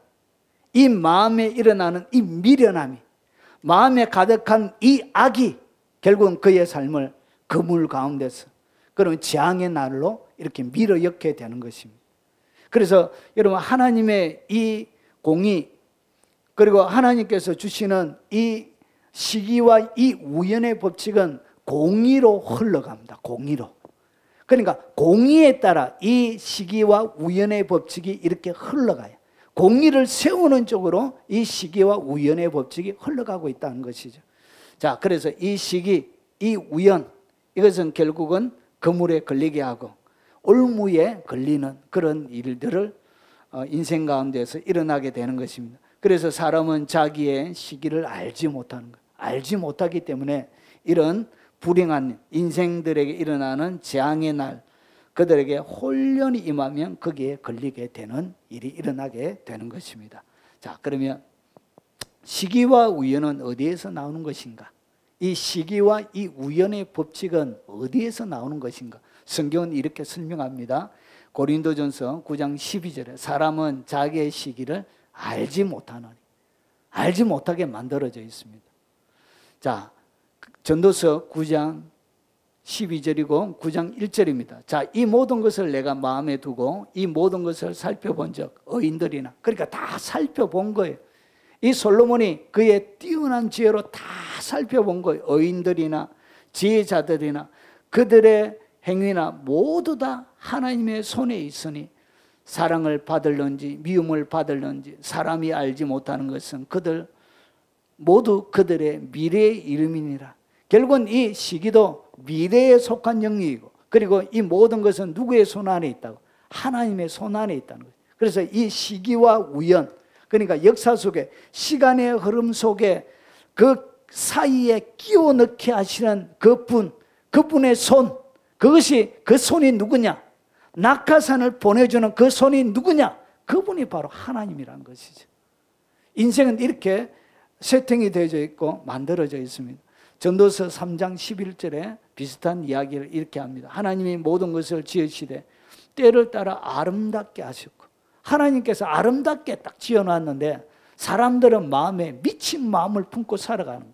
이 마음에 일어나는 이 미련함이, 마음에 가득한 이 악이 결국은 그의 삶을 그물 가운데서 그러면 재앙의 날로 이렇게 밀어넣게 되는 것입니다. 그래서 여러분, 하나님의 이 공의 그리고 하나님께서 주시는 이 시기와 이 우연의 법칙은 공의로 흘러갑니다. 공의로. 그러니까 공의에 따라 이 시기와 우연의 법칙이 이렇게 흘러가요. 공의를 세우는 쪽으로 이 시기와 우연의 법칙이 흘러가고 있다는 것이죠. 자, 그래서 이 시기, 이 우연, 이것은 결국은 그물에 걸리게 하고 올무에 걸리는 그런 일들을 인생 가운데서 일어나게 되는 것입니다. 그래서 사람은 자기의 시기를 알지 못하는 거예요. 알지 못하기 때문에 이런 불행한 인생들에게 일어나는 재앙의 날, 그들에게 혼련이 임하면 거기에 걸리게 되는 일이 일어나게 되는 것입니다. 자, 그러면 시기와 우연은 어디에서 나오는 것인가? 이 시기와 이 우연의 법칙은 어디에서 나오는 것인가? 성경은 이렇게 설명합니다. 고린도전서 9장 12절에 사람은 자기의 시기를 알지 못하노니, 알지 못하게 만들어져 있습니다. 자, 전도서 9장 12절이고 9장 1절입니다. 자, 이 모든 것을 내가 마음에 두고 이 모든 것을 살펴본 적 의인들이나, 그러니까 다 살펴본 거예요. 이 솔로몬이 그의 뛰어난 지혜로 다 살펴본 거예요. 의인들이나 지혜자들이나 그들의 행위나 모두 다 하나님의 손에 있으니 사랑을 받을런지 미움을 받을런지 사람이 알지 못하는 것은 그들 모두 그들의 미래의 이름이니라. 결국은 이 시기도 미래에 속한 영역이고, 그리고 이 모든 것은 누구의 손 안에 있다고? 하나님의 손 안에 있다는 거예요. 그래서 이 시기와 우연, 그러니까 역사 속에, 시간의 흐름 속에 그 사이에 끼워 넣게 하시는 그분의 손, 그것이, 그 손이 누구냐? 낙하산을 보내주는 그 손이 누구냐? 그분이 바로 하나님이라는 것이죠. 인생은 이렇게 세팅이 되어져 있고 만들어져 있습니다. 전도서 3장 11절에 비슷한 이야기를 이렇게 합니다. 하나님이 모든 것을 지으시되 때를 따라 아름답게 하셨고, 하나님께서 아름답게 딱 지어놨는데 사람들은 마음에 미친 마음을 품고 살아가는 거예요.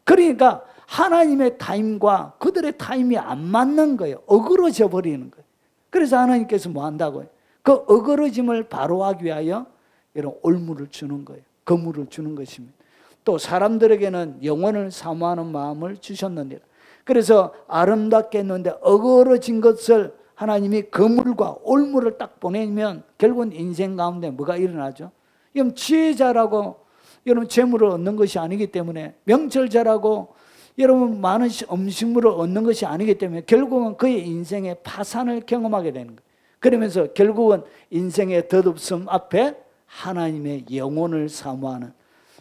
그러니까 하나님의 타임과 그들의 타임이 안 맞는 거예요. 어그러져 버리는 거예요. 그래서 하나님께서 뭐 한다고요? 그 어그러짐을 바로하기 위하여 이런 올무를 주는 거예요. 거물을 주는 것입니다. 또 사람들에게는 영혼을 사모하는 마음을 주셨느니라. 그래서 아름답게 했는데 어그러진 것을 하나님이 거물과 올무를 딱 보내면 결국은 인생 가운데 뭐가 일어나죠? 이건 지혜자라고 여러분 재물을 얻는 것이 아니기 때문에, 명철자라고 여러분 많은 음식물을 얻는 것이 아니기 때문에 결국은 그의 인생의 파산을 경험하게 되는 거예요. 그러면서 결국은 인생의 덧없음 앞에 하나님의 영혼을 사모하는,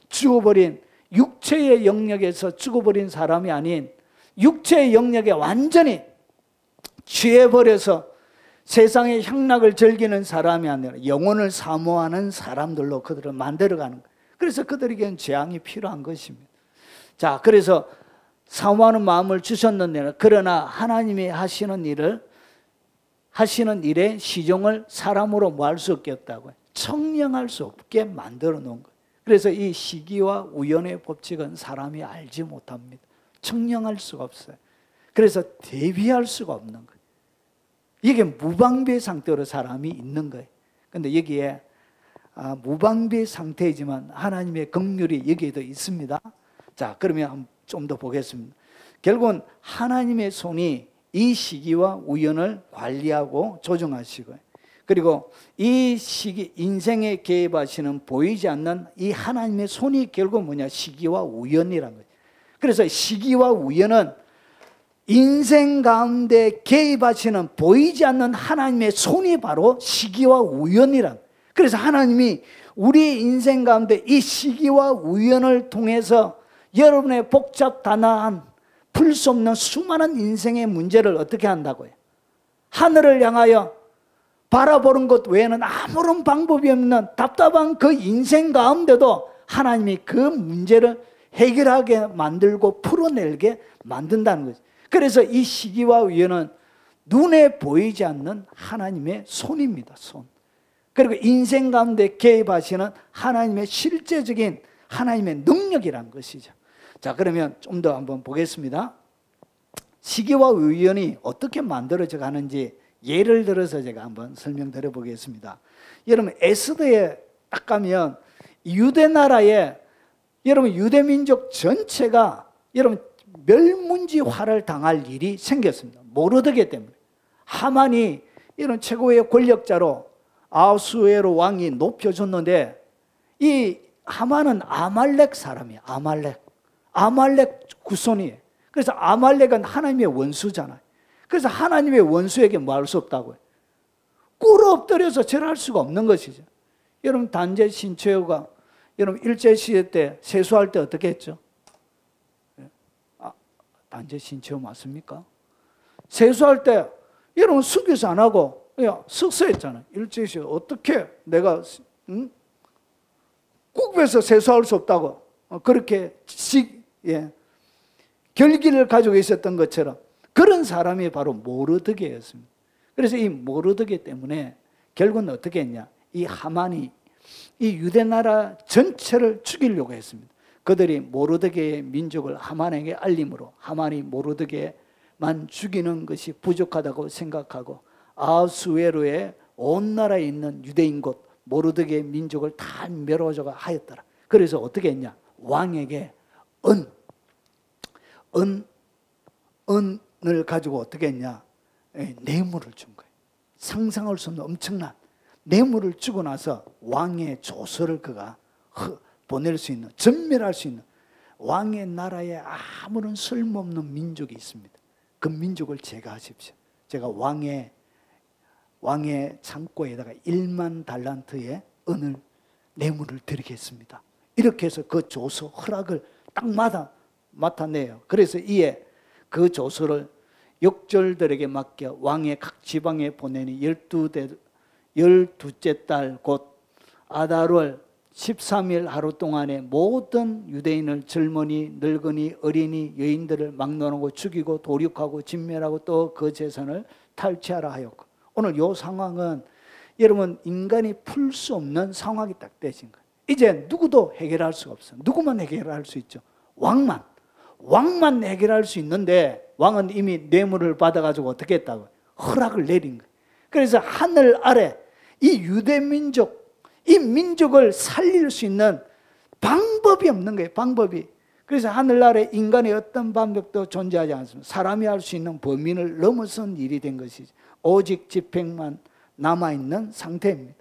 죽어버린 육체의 영역에서 죽어버린 사람이 아닌 육체의 영역에 완전히 취해버려서 세상의 향락을 즐기는 사람이 아니라 영혼을 사모하는 사람들로 그들을 만들어가는 거예요. 그래서 그들에게는 재앙이 필요한 것입니다. 자, 그래서 사모하는 마음을 주셨는데, 그러나 하나님이 하시는 일의 시종을 사람으로 뭐 할 수 없겠다고요? 청량할 수 없게 만들어 놓은 거예요. 그래서 이 시기와 우연의 법칙은 사람이 알지 못합니다. 청량할 수가 없어요. 그래서 대비할 수가 없는 거예요. 이게 무방비의 상태로 사람이 있는 거예요. 그런데 여기에 무방비의 상태이지만 하나님의 긍휼이 여기에도 있습니다. 자, 그러면 좀 더 보겠습니다. 결국은 하나님의 손이 이 시기와 우연을 관리하고 조정하시고요. 그리고 이 시기, 인생에 개입하시는 보이지 않는 이 하나님의 손이 결국 뭐냐? 시기와 우연이라는 거예요. 그래서 시기와 우연은 인생 가운데 개입하시는 보이지 않는 하나님의 손이 바로 시기와 우연이라는 거예요. 그래서 하나님이 우리 인생 가운데 이 시기와 우연을 통해서 여러분의 복잡다단한 풀 수 없는 수많은 인생의 문제를 어떻게 한다고요? 하늘을 향하여 바라보는 것 외에는 아무런 방법이 없는 답답한 그 인생 가운데도 하나님이 그 문제를 해결하게 만들고 풀어내게 만든다는 거죠. 그래서 이 시기와 우연은 눈에 보이지 않는 하나님의 손입니다. 손. 그리고 인생 가운데 개입하시는 하나님의 실제적인 하나님의 능력이란 것이죠. 자, 그러면 좀 더 한번 보겠습니다. 시기와 우연이 어떻게 만들어져 가는지 예를 들어서 제가 한번 설명드려 보겠습니다. 여러분, 에스더에 딱 가면 유대 나라에 여러분 유대 민족 전체가 여러분 멸문지화를 당할 일이 생겼습니다. 모르드게 때문에. 하만이 이런 최고의 권력자로 아수에로 왕이 높여줬는데 이 하만은 아말렉 사람이에요. 아말렉 후손이에요. 그래서 아말렉은 하나님의 원수잖아요. 그래서 하나님의 원수에게 뭐 할 수 없다고요. 꿇어 엎드려서 절할 수가 없는 것이죠. 여러분 단제 신최후가 여러분 일제시대 때 세수할 때 어떻게 했죠? 단제 신최후 맞습니까? 세수할 때 여러분 숙여서 안 하고 그냥 석서했잖아요. 일제시대 어떻게 내가 굽에서 세수할 수 없다고 그렇게 결기를 가지고 있었던 것처럼 그런 사람이 바로 모르드게였습니다. 그래서 이 모르드게 때문에 결국은 어떻게 했냐? 이 하만이 이 유대 나라 전체를 죽이려고 했습니다. 그들이 모르드게의 민족을 하만에게 알림으로 하만이 모르드게만 죽이는 것이 부족하다고 생각하고 아수에로의 온 나라에 있는 유대인 곳 모르드게의 민족을 다 멸하자고 하였더라. 그래서 어떻게 했냐? 왕에게 은을 가지고 어떻게 했냐? 뇌물을 준 거예요. 상상할 수 없는 엄청난 뇌물을 주고 나서 왕의 조서를 그가 보낼 수 있는, 전멸할 수 있는 왕의 나라에 아무런 쓸모없는 민족이 있습니다. 그 민족을 제거하십시오. 제가 왕의 창고에다가 1만 달란트의 은을 뇌물을 드리겠습니다. 이렇게 해서 그 조서 허락을 딱 맡아내요. 그래서 이에 그 조서를 역졸들에게 맡겨 왕의 각 지방에 보내니 12째 달 곧 아달월 13일 하루 동안에 모든 유대인을 젊은이, 늙은이, 어린이, 여인들을 막론하고 죽이고 도륙하고 진멸하고 또 그 재산을 탈취하라 하였고, 오늘 이 상황은 여러분 인간이 풀 수 없는 상황이 딱 되신 거예요. 이제 누구도 해결할 수가 없어요. 누구만 해결할 수 있죠? 왕만 해결할 수 있는데 왕은 이미 뇌물을 받아가지고 어떻게 했다고? 허락을 내린 거예요. 그래서 하늘 아래 이 유대민족, 이 민족을 살릴 수 있는 방법이 없는 거예요. 방법이. 그래서 하늘 아래 인간의 어떤 방법도 존재하지 않습니다. 사람이 할 수 있는 범위를 넘어선 일이 된 것이죠. 오직 집행만 남아있는 상태입니다.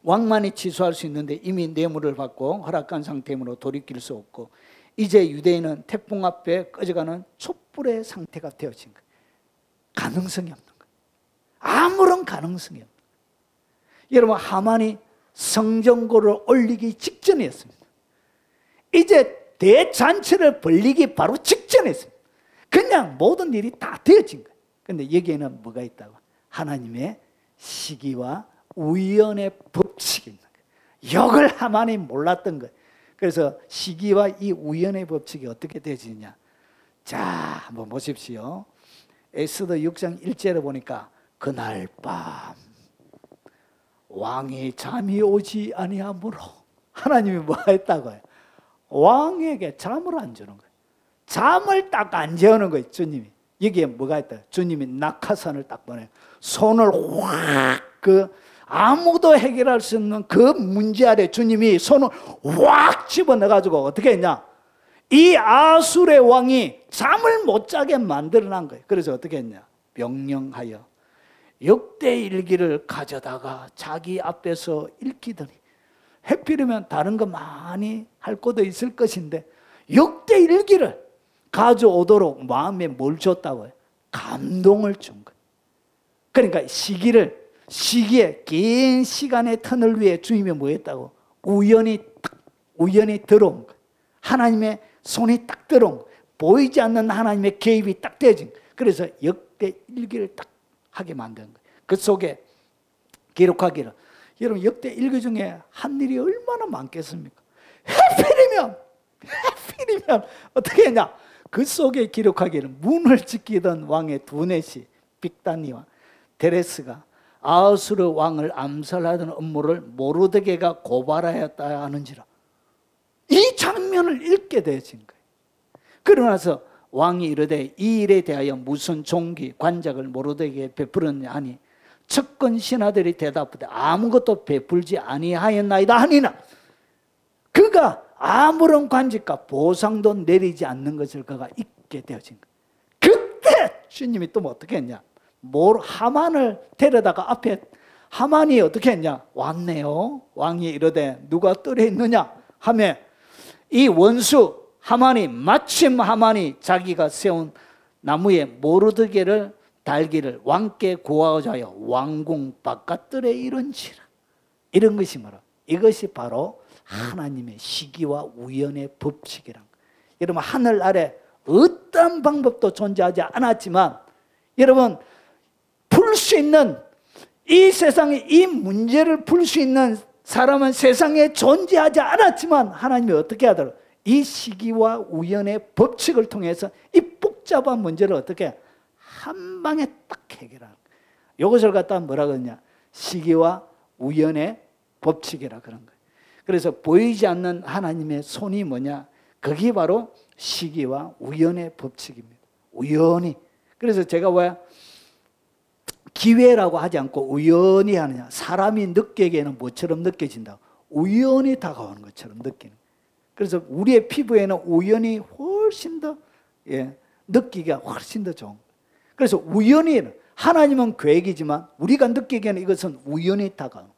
왕만이 취소할 수 있는데 이미 뇌물을 받고 허락한 상태이므로 돌이킬 수 없고, 이제 유대인은 태풍 앞에 꺼져가는 촛불의 상태가 되어진 거예요. 가능성이 없는 거예요. 아무런 가능성이 없는 거예요. 여러분, 하만이 성전고를 올리기 직전이었습니다. 이제 대잔치를 벌리기 바로 직전이었습니다. 그냥 모든 일이 다 되어진 거예요. 그런데 여기에는 뭐가 있다고? 하나님의 시기와 우연의 법칙이 있는 거예요. 이걸 하만이 몰랐던 거예요. 그래서 시기와 이 우연의 법칙이 어떻게 되어지느냐? 자, 한번 보십시오. 에스더 6장 1절에 보니까 그날 밤 왕이 잠이 오지 아니하므로, 하나님이 뭐 했다고요? 왕에게 잠을 안 주는 거예요. 잠을 딱 안 재우는 거예요, 주님이. 여기에 뭐가 있다? 주님이 낙하산을 딱 보내요. 손을 확, 아무도 해결할 수 없는 그 문제 아래 주님이 손을 확 집어넣어가지고 어떻게 했냐? 이 아술의 왕이 잠을 못 자게 만들어낸 거예요. 그래서 어떻게 했냐? 명령하여 역대일기를 가져다가 자기 앞에서 읽히더니, 해필이면 다른 거 많이 할 것도 있을 것인데 역대일기를 가져오도록 마음에 뭘 줬다고요? 감동을 준 거예요. 그러니까 시기에 긴 시간의 턴을 위해 주님이 뭐 했다고? 우연히 들어온 거예요. 하나님의 손이 딱 들어온 거예요. 보이지 않는 하나님의 개입이 딱 되어진 거예요. 그래서 역대일기를 딱 하게 만든 거예요. 그 속에 기록하기를, 여러분 역대일기 중에 한 일이 얼마나 많겠습니까? 해필이면 어떻게 했냐? 그 속에 기록하기를 문을 지키던 왕의 두넷이 빅다니와 데레스가 아수르 왕을 암살하던 업무를 모르드게가 고발하였다 하는지라. 이 장면을 읽게 되어진 거예요. 그러고 나서 왕이 이르되 이 일에 대하여 무슨 종기 관작을 모르드게에 베풀었냐 하니, 첩권 신하들이 대답하되 아무것도 베풀지 아니하였나이다 하니라. 그가 아무런 관직과 보상도 내리지 않는 것을 그가 잊게 되어진 거예요. 그때 주님이 또 어떻게 했냐? 하만을 데려다가 앞에 하만이 어떻게 했냐? 왔네요. 왕이 이르되 누가 뜰에 있느냐? 하며 이 원수 하만이 마침 하만이 자기가 세운 나무에 모르드게를 달기를 왕께 구하자여 왕궁 바깥들에 이른지라. 이런 것이 뭐라? 이것이 바로 하나님의 시기와 우연의 법칙이란 거예요. 여러분 하늘 아래 어떤 방법도 존재하지 않았지만 여러분 풀 수 있는 이 세상에 이 문제를 풀 수 있는 사람은 세상에 존재하지 않았지만 하나님이 어떻게 하더라? 이 시기와 우연의 법칙을 통해서 이 복잡한 문제를 어떻게 한 방에 딱 해결하는 거예요. 이것을 갖다 뭐라 그러냐? 시기와 우연의 법칙이라 그런 거예요. 그래서 보이지 않는 하나님의 손이 뭐냐? 그게 바로 시기와 우연의 법칙입니다. 우연히. 그래서 제가 왜 기회라고 하지 않고 우연히 하느냐? 사람이 느끼기에는 뭐처럼 느껴진다? 우연히 다가오는 것처럼 느끼는. 그래서 우리의 피부에는 우연히 훨씬 더 느끼기가 훨씬 더 좋은. 그래서 우연히 하나님은 계획이지만 우리가 느끼기에는 이것은 우연히 다가오는.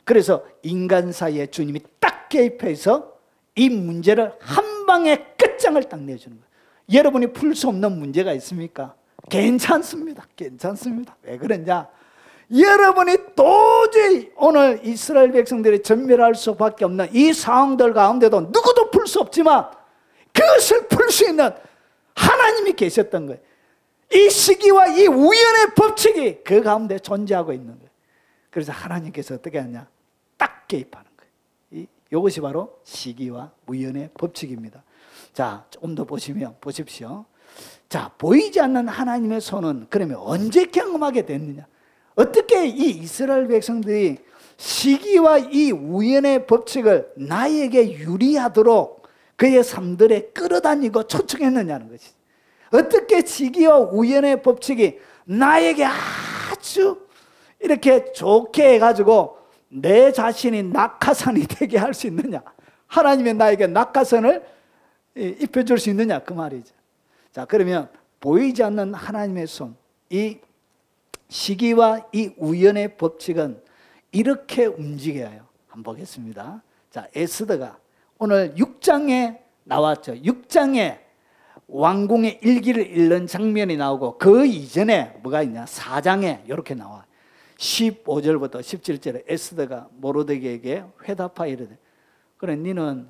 그래서 인간 사이에 주님이 딱 개입해서 이 문제를 한 방에 끝장을 딱 내주는 거예요. 여러분이 풀 수 없는 문제가 있습니까? 괜찮습니다. 괜찮습니다. 왜 그러냐? 여러분이 도저히 오늘 이스라엘 백성들이 전멸할 수밖에 없는 이 상황들 가운데도 누구도 풀 수 없지만 그것을 풀 수 있는 하나님이 계셨던 거예요. 이 시기와 이 우연의 법칙이 그 가운데 존재하고 있는 거예요. 그래서 하나님께서 어떻게 하냐? 딱 개입하는 거예요. 이것이 바로 시기와 우연의 법칙입니다. 자, 조금 더 보십시오. 자, 보이지 않는 하나님의 손은 그러면 언제 경험하게 됐느냐? 어떻게 이 이스라엘 백성들이 시기와 이 우연의 법칙을 나에게 유리하도록 그의 삶들에 끌어다니고 초청했느냐는 것이. 어떻게 시기와 우연의 법칙이 나에게 아주 이렇게 좋게 해가지고 내 자신이 낙하산이 되게 할 수 있느냐? 하나님이 나에게 낙하산을 입혀줄 수 있느냐? 그 말이죠. 자, 그러면 보이지 않는 하나님의 손, 이 시기와 이 우연의 법칙은 이렇게 움직여요. 한번 보겠습니다. 자, 에스더가 오늘 6장에 나왔죠. 6장에 왕궁의 일기를 읽는 장면이 나오고 그 이전에 뭐가 있냐? 4장에 이렇게 나와요. 15절부터 17절에 에스더가 모르드게에게 회답하여 이르되 그래 니는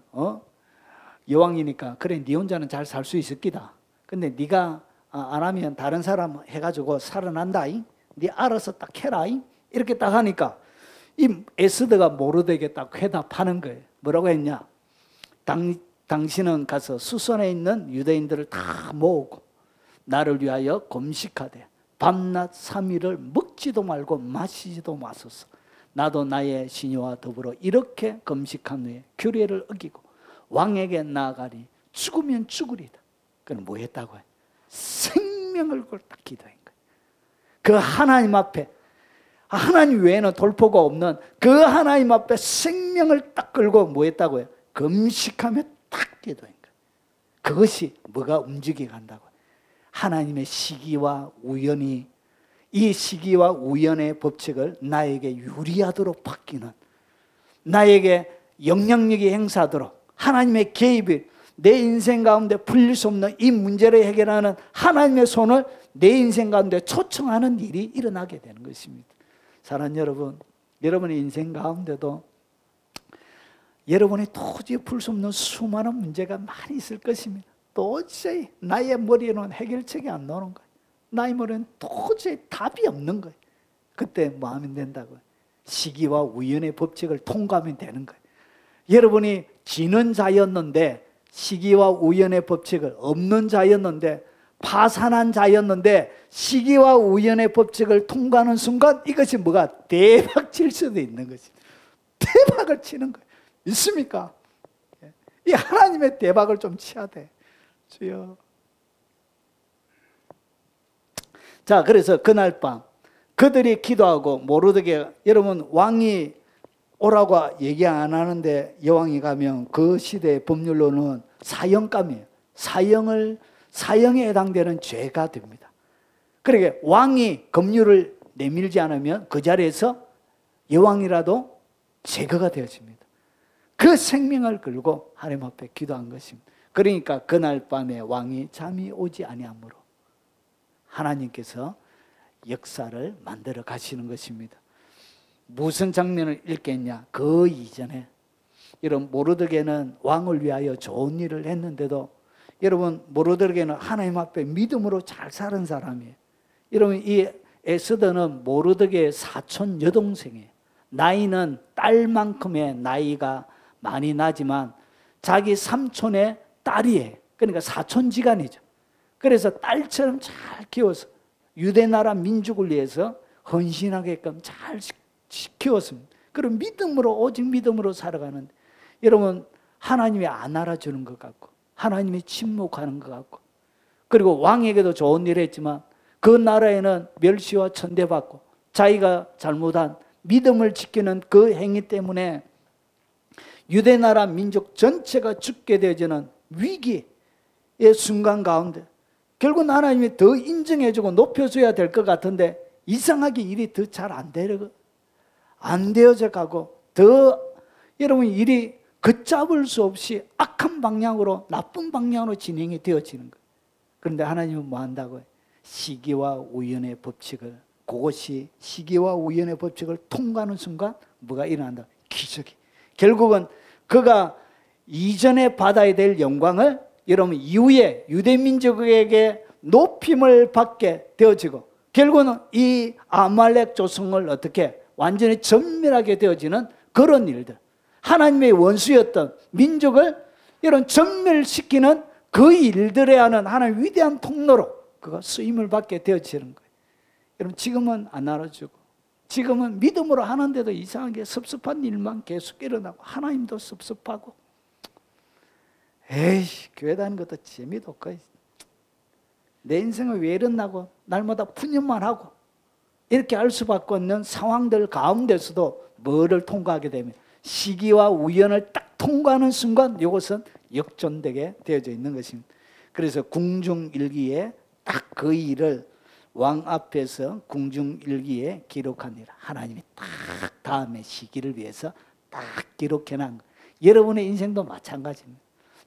여왕이니까 그래 니 혼자는 잘 살 수 있을 기다. 근데 네가 안 하면 다른 사람 해가지고 살아난다. 네 알아서 딱 해라. 이렇게 딱 하니까 이 에스더가 모르드게에게 딱 회답하는 거예요. 뭐라고 했냐? 당신은 가서 수선에 있는 유대인들을 다 모으고 나를 위하여 금식하되 밤낮 3일을 먹지도 말고 마시지도 마소서. 나도 나의 시녀와 더불어 이렇게 금식한 후에 규례를 어기고 왕에게 나아가리. 죽으면 죽으리다. 그는 뭐 했다고 해? 생명을 걸고 딱 기도한 거예요. 그 하나님 앞에, 하나님 외에는 돌포가 없는 그 하나님 앞에 생명을 딱 걸고 뭐 했다고 해요? 금식하며 딱 기도한 거예요. 그것이 뭐가 움직여 간다고 해요? 하나님의 시기와 우연이, 이 시기와 우연의 법칙을 나에게 유리하도록 바뀌는, 나에게 영향력이 행사하도록 하나님의 개입이 내 인생 가운데 풀릴 수 없는 이 문제를 해결하는 하나님의 손을 내 인생 가운데 초청하는 일이 일어나게 되는 것입니다. 사랑하는 여러분, 여러분의 인생 가운데도 여러분이 도저히 풀 수 없는 수많은 문제가 많이 있을 것입니다. 도저히 나의 머리에는 해결책이 안 나오는 거예요. 나의 머리에는 도저히 답이 없는 거예요. 그때 뭐 하면 된다고요? 시기와 우연의 법칙을 통과하면 되는 거예요. 여러분이 지는 자였는데 시기와 우연의 법칙을 없는 자였는데 파산한 자였는데 시기와 우연의 법칙을 통과하는 순간 이것이 뭐가 대박 칠 수도 있는 것이 대박을 치는 거예요. 있습니까? 이 하나님의 대박을 좀 치야 돼. 주여. 자, 그래서 그날 밤 그들이 기도하고 모르드게, 여러분 왕이 오라고 얘기 안 하는데 여왕이 가면 그 시대의 법률로는 사형감이에요. 사형에 해당되는 죄가 됩니다. 그러니까 왕이 법률을 내밀지 않으면 그 자리에서 여왕이라도 제거가 되어집니다. 그 생명을 걸고 하나님 앞에 기도한 것입니다. 그러니까 그날 밤에 왕이 잠이 오지 아니하므로 하나님께서 역사를 만들어 가시는 것입니다. 무슨 장면을 읽겠냐? 그 이전에 이런 모르드게는 왕을 위하여 좋은 일을 했는데도 여러분 모르드게는 하나님 앞에 믿음으로 잘 사는 사람이에요. 여러분 이 에스더는 모르드게의 사촌 여동생이에요. 나이는 딸만큼의 나이가 많이 나지만 자기 삼촌의 딸이에요. 그러니까 사촌지간이죠. 그래서 딸처럼 잘 키워서 유대 나라 민족을 위해서 헌신하게끔 잘 키웠습니다. 그럼 믿음으로 오직 믿음으로 살아가는데 여러분 하나님이 안 알아주는 것 같고 하나님이 침묵하는 것 같고 그리고 왕에게도 좋은 일을 했지만 그 나라에는 멸시와 천대받고 자기가 잘못한 믿음을 지키는 그 행위 때문에 유대 나라 민족 전체가 죽게 되어지는 위기의 순간 가운데 결국 하나님이 더 인정해주고 높여줘야 될 것 같은데 이상하게 일이 더 잘 안 되어져 가고 더 여러분 일이 걷잡을 수 없이 악한 방향으로 나쁜 방향으로 진행이 되어지는 거예요. 그런데 하나님은 뭐 한다고요? 시기와 우연의 법칙을 그것이 시기와 우연의 법칙을 통과하는 순간 뭐가 일어난다? 기적이. 결국은 그가 이전에 받아야 될 영광을 여러분 이후에 유대민족에게 높임을 받게 되어지고 결국은 이 아말렉 조성을 어떻게 완전히 전멸하게 되어지는 그런 일들 하나님의 원수였던 민족을 이런 전멸시키는 그 일들에 하는 하나님의 위대한 통로로 그가 쓰임을 받게 되어지는 거예요. 여러분 지금은 안 알아주고 지금은 믿음으로 하는데도 이상하게 섭섭한 일만 계속 일어나고 하나님도 섭섭하고 에이씨 교회 다니는 것도 재미도 없고 내 인생은 왜 이랬나고 날마다 푸념만 하고 이렇게 할 수밖에 없는 상황들 가운데서도 뭐를 통과하게 되면 시기와 우연을 딱 통과하는 순간 이것은 역전되게 되어져 있는 것입니다. 그래서 궁중일기에 딱 그 일을 왕 앞에서 궁중일기에 기록합니다. 하나님이 딱 다음의 시기를 위해서 딱 기록해놓은 거예요. 여러분의 인생도 마찬가지입니다.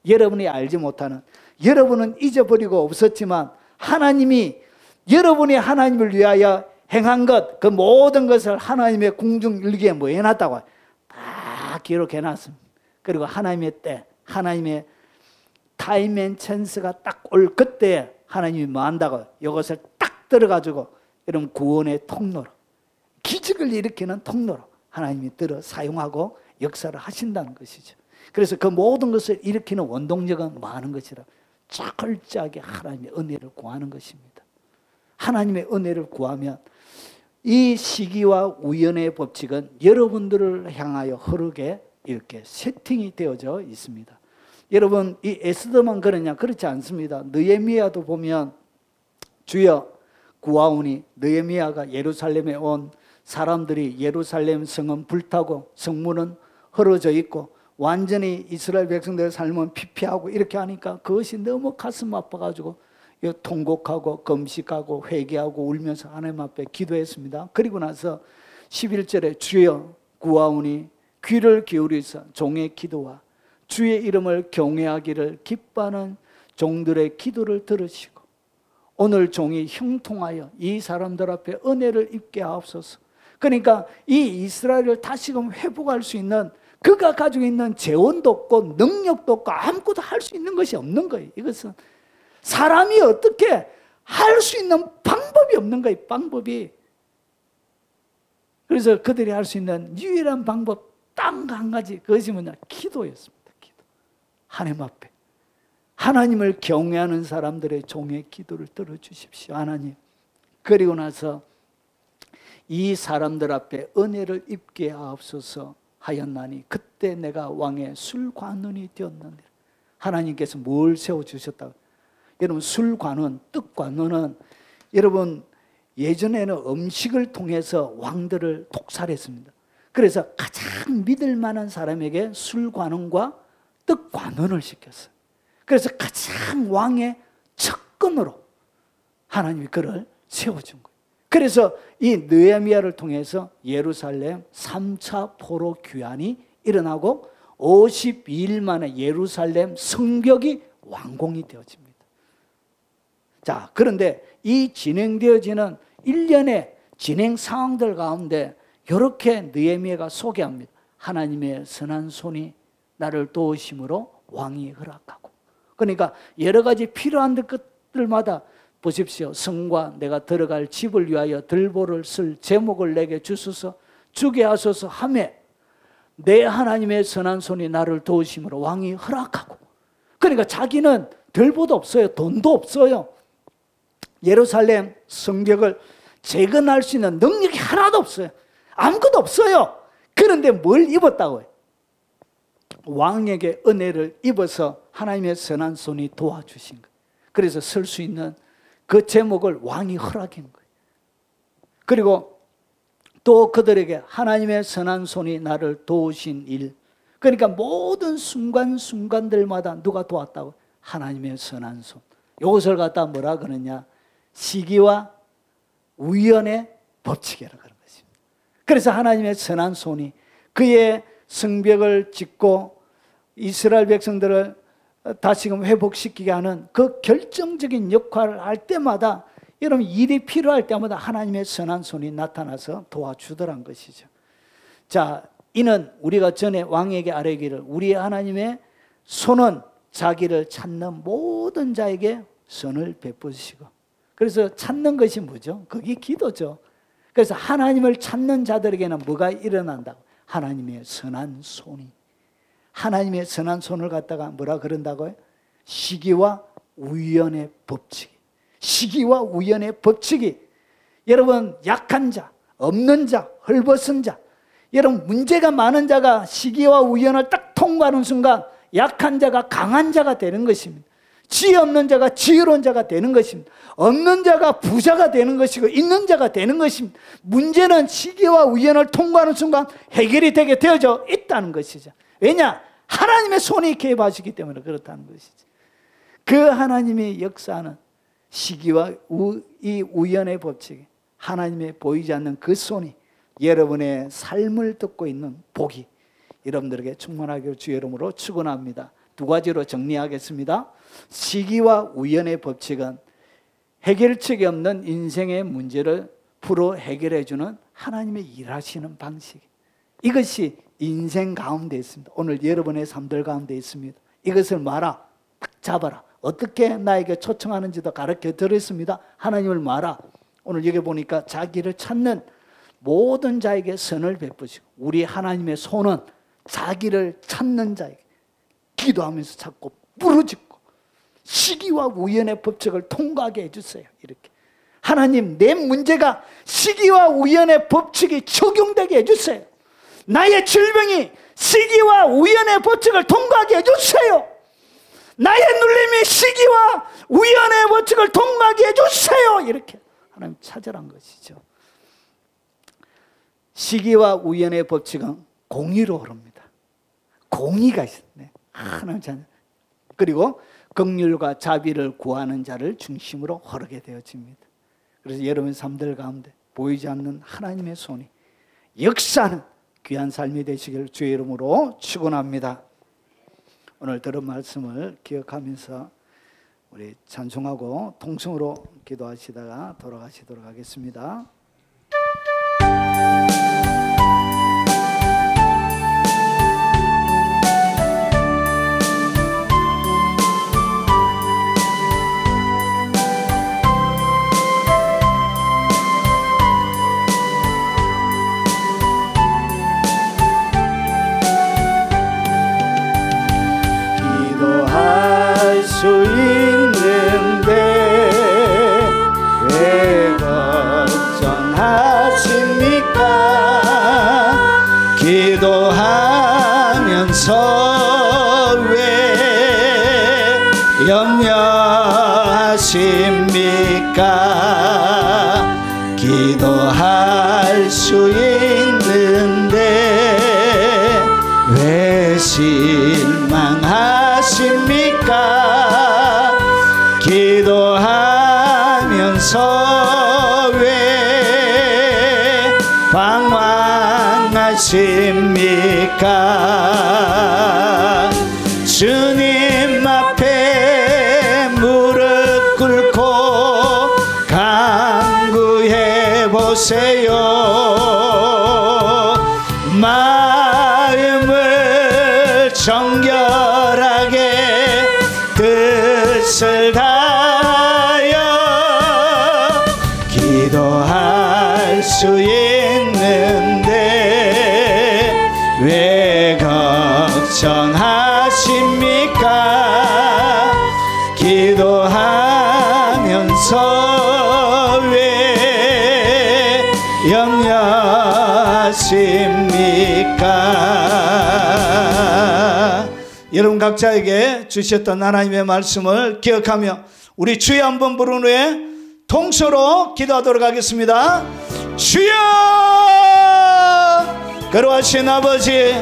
여러분이 알지 못하는 여러분은 잊어버리고 없었지만 하나님이 여러분이 하나님을 위하여 행한 것 그 모든 것을 하나님의 궁중일기에 뭐 해놨다고 다 기록해놨습니다. 그리고 하나님의 때 하나님의 타임 앤 찬스가 딱 올 그때 하나님이 뭐 한다고 이것을 딱 들어가지고 여러분 구원의 통로로 기적을 일으키는 통로로 하나님이 들어 사용하고 역사를 하신다는 것이죠. 그래서 그 모든 것을 일으키는 원동력은 뭐 하는 것이라 철저하게 하나님의 은혜를 구하는 것입니다. 하나님의 은혜를 구하면 이 시기와 우연의 법칙은 여러분들을 향하여 흐르게 이렇게 세팅이 되어져 있습니다. 여러분 이 에스더만 그러냐? 그렇지 않습니다. 느헤미야도 보면 주여 구하오니 느헤미야가 예루살렘에 온 사람들이 예루살렘 성은 불타고 성문은 헐어져 있고 완전히 이스라엘 백성들의 삶은 피폐하고 이렇게 하니까 그것이 너무 가슴 아파가지고 통곡하고 금식하고 회개하고 울면서 하나님 앞에 기도했습니다. 그리고 나서 11절에 주여 구하오니 귀를 기울이사 종의 기도와 주의 이름을 경외하기를 기뻐하는 종들의 기도를 들으시고 오늘 종이 형통하여 이 사람들 앞에 은혜를 입게 하옵소서. 그러니까 이 이스라엘을 다시금 회복할 수 있는 그가 가지고 있는 재원도 없고 능력도 없고 아무것도 할 수 있는 것이 없는 거예요. 이것은 사람이 어떻게 할 수 있는 방법이 없는 거예요. 방법이. 그래서 그들이 할 수 있는 유일한 방법 딱 한 가지 그것이 뭐냐? 기도였습니다. 기도. 하나님 앞에 하나님을 경외하는 사람들의 종의 기도를 들어주십시오. 하나님. 그리고 나서 이 사람들 앞에 은혜를 입게 하옵소서 하였나니 그때 내가 왕의 술관원이 되었느니라. 하나님께서 뭘 세워주셨다고? 여러분 술관원, 뜻관원은 여러분 예전에는 음식을 통해서 왕들을 독살했습니다. 그래서 가장 믿을 만한 사람에게 술 관원과 떡 관원을 시켰어요. 그래서 가장 왕의 측근으로 하나님이 그를 세워준 거예요. 그래서 이 느헤미야를 통해서 예루살렘 3차 포로 귀환이 일어나고 52일 만에 예루살렘 성벽이 완공이 되어집니다. 자, 그런데 이 진행되어지는 일련의 진행 상황들 가운데 이렇게 느헤미야가 소개합니다. 하나님의 선한 손이 나를 도우심으로 왕이 허락하고. 그러니까 여러 가지 필요한 것들마다 보십시오. 성과 내가 들어갈 집을 위하여 들보를 쓸 제목을 내게 주소서, 주게 하소서 하매 내 하나님의 선한 손이 나를 도우심으로 왕이 허락하고. 그러니까 자기는 들보도 없어요. 돈도 없어요. 예루살렘 성벽을 재건할 수 있는 능력이 하나도 없어요. 아무것도 없어요. 그런데 뭘 입었다고요? 왕에게 은혜를 입어서 하나님의 선한 손이 도와주신 거예요. 그래서 쓸 수 있는 그 제목을 왕이 허락한 거예요. 그리고 또 그들에게 하나님의 선한 손이 나를 도우신 일, 그러니까 모든 순간순간들마다 누가 도왔다고? 하나님의 선한 손. 이것을 갖다 뭐라 그러냐? 시기와 우연의 법칙이라고 하는 것입니다. 그래서 하나님의 선한 손이 그의 성벽을 짓고 이스라엘 백성들을 다시금 회복시키게 하는 그 결정적인 역할을 할 때마다, 여러분 일이 필요할 때마다 하나님의 선한 손이 나타나서 도와주더란 것이죠. 자, 이는 우리가 전에 왕에게 아뢰기를 우리 하나님의 손은 자기를 찾는 모든 자에게 선을 베푸시고. 그래서 찾는 것이 뭐죠? 그게 기도죠. 그래서 하나님을 찾는 자들에게는 뭐가 일어난다고? 하나님의 선한 손이. 하나님의 선한 손을 갖다가 뭐라 그런다고요? 시기와 우연의 법칙. 시기와 우연의 법칙이, 여러분 약한 자, 없는 자, 헐벗은 자, 여러분 문제가 많은 자가 시기와 우연을 딱 통과하는 순간 약한 자가 강한 자가 되는 것입니다. 지혜 없는 자가 지혜로운 자가 되는 것입니다. 없는 자가 부자가 되는 것이고 있는 자가 되는 것입니다. 문제는 시기와 우연을 통과하는 순간 해결이 되게 되어져 있다는 것이죠. 왜냐? 하나님의 손이 개입하시기 때문에 그렇다는 것이죠. 그 하나님의 역사는 시기와 이 우연의 법칙, 하나님의 보이지 않는 그 손이 여러분의 삶을 듣고 있는 복이 여러분들에게 충만하기를 주의 이름으로 축원합니다. 두 가지로 정리하겠습니다. 시기와 우연의 법칙은 해결책이 없는 인생의 문제를 풀어 해결해 주는 하나님의 일하시는 방식. 이것이 인생 가운데 있습니다. 오늘 여러분의 삶들 가운데 있습니다. 이것을 말아, 딱 잡아라. 어떻게 나에게 초청하는지도 가르쳐 드렸습니다. 하나님을 말아. 오늘 여기 보니까 자기를 찾는 모든 자에게 선을 베푸시고, 우리 하나님의 손은 자기를 찾는 자에게 기도하면서 찾고 부르짖고 시기와 우연의 법칙을 통과하게 해주세요. 이렇게 하나님, 내 문제가 시기와 우연의 법칙이 적용되게 해주세요. 나의 질병이 시기와 우연의 법칙을 통과하게 해주세요. 나의 눌림이 시기와 우연의 법칙을 통과하게 해주세요. 이렇게 하나님 찾으란 것이죠. 시기와 우연의 법칙은 공의로 흐릅니다. 공의가 있네. 하나님 자녀. 그리고 긍휼과 자비를 구하는 자를 중심으로 흐르게 되어집니다. 그래서 여러분 삶들 가운데 보이지 않는 하나님의 손이 역사하는 귀한 삶이 되시길 주의 이름으로 축원합니다. 오늘 들은 말씀을 기억하면서 우리 찬송하고 통성으로 기도하시다가 돌아가시도록 하겠습니다. 수 있는데 왜 걱정하십니까? 기도하면서 왜 염려하십니까? 기도할 수 있는데 실망하십니까? 기도하면서 왜 방황하십니까? 주님 앞에 무릎 꿇고 간구해 보세요. 마음을 정결하게 뜻을 다하여 기도할 수 있는데 왜 걱정하십니까? 기도하면서 왜 염려하십니까? 여러분 각자에게 주셨던 하나님의 말씀을 기억하며 우리 주여 한번 부른 후에 통서로 기도하도록 하겠습니다. 주여! 거룩하신 아버지,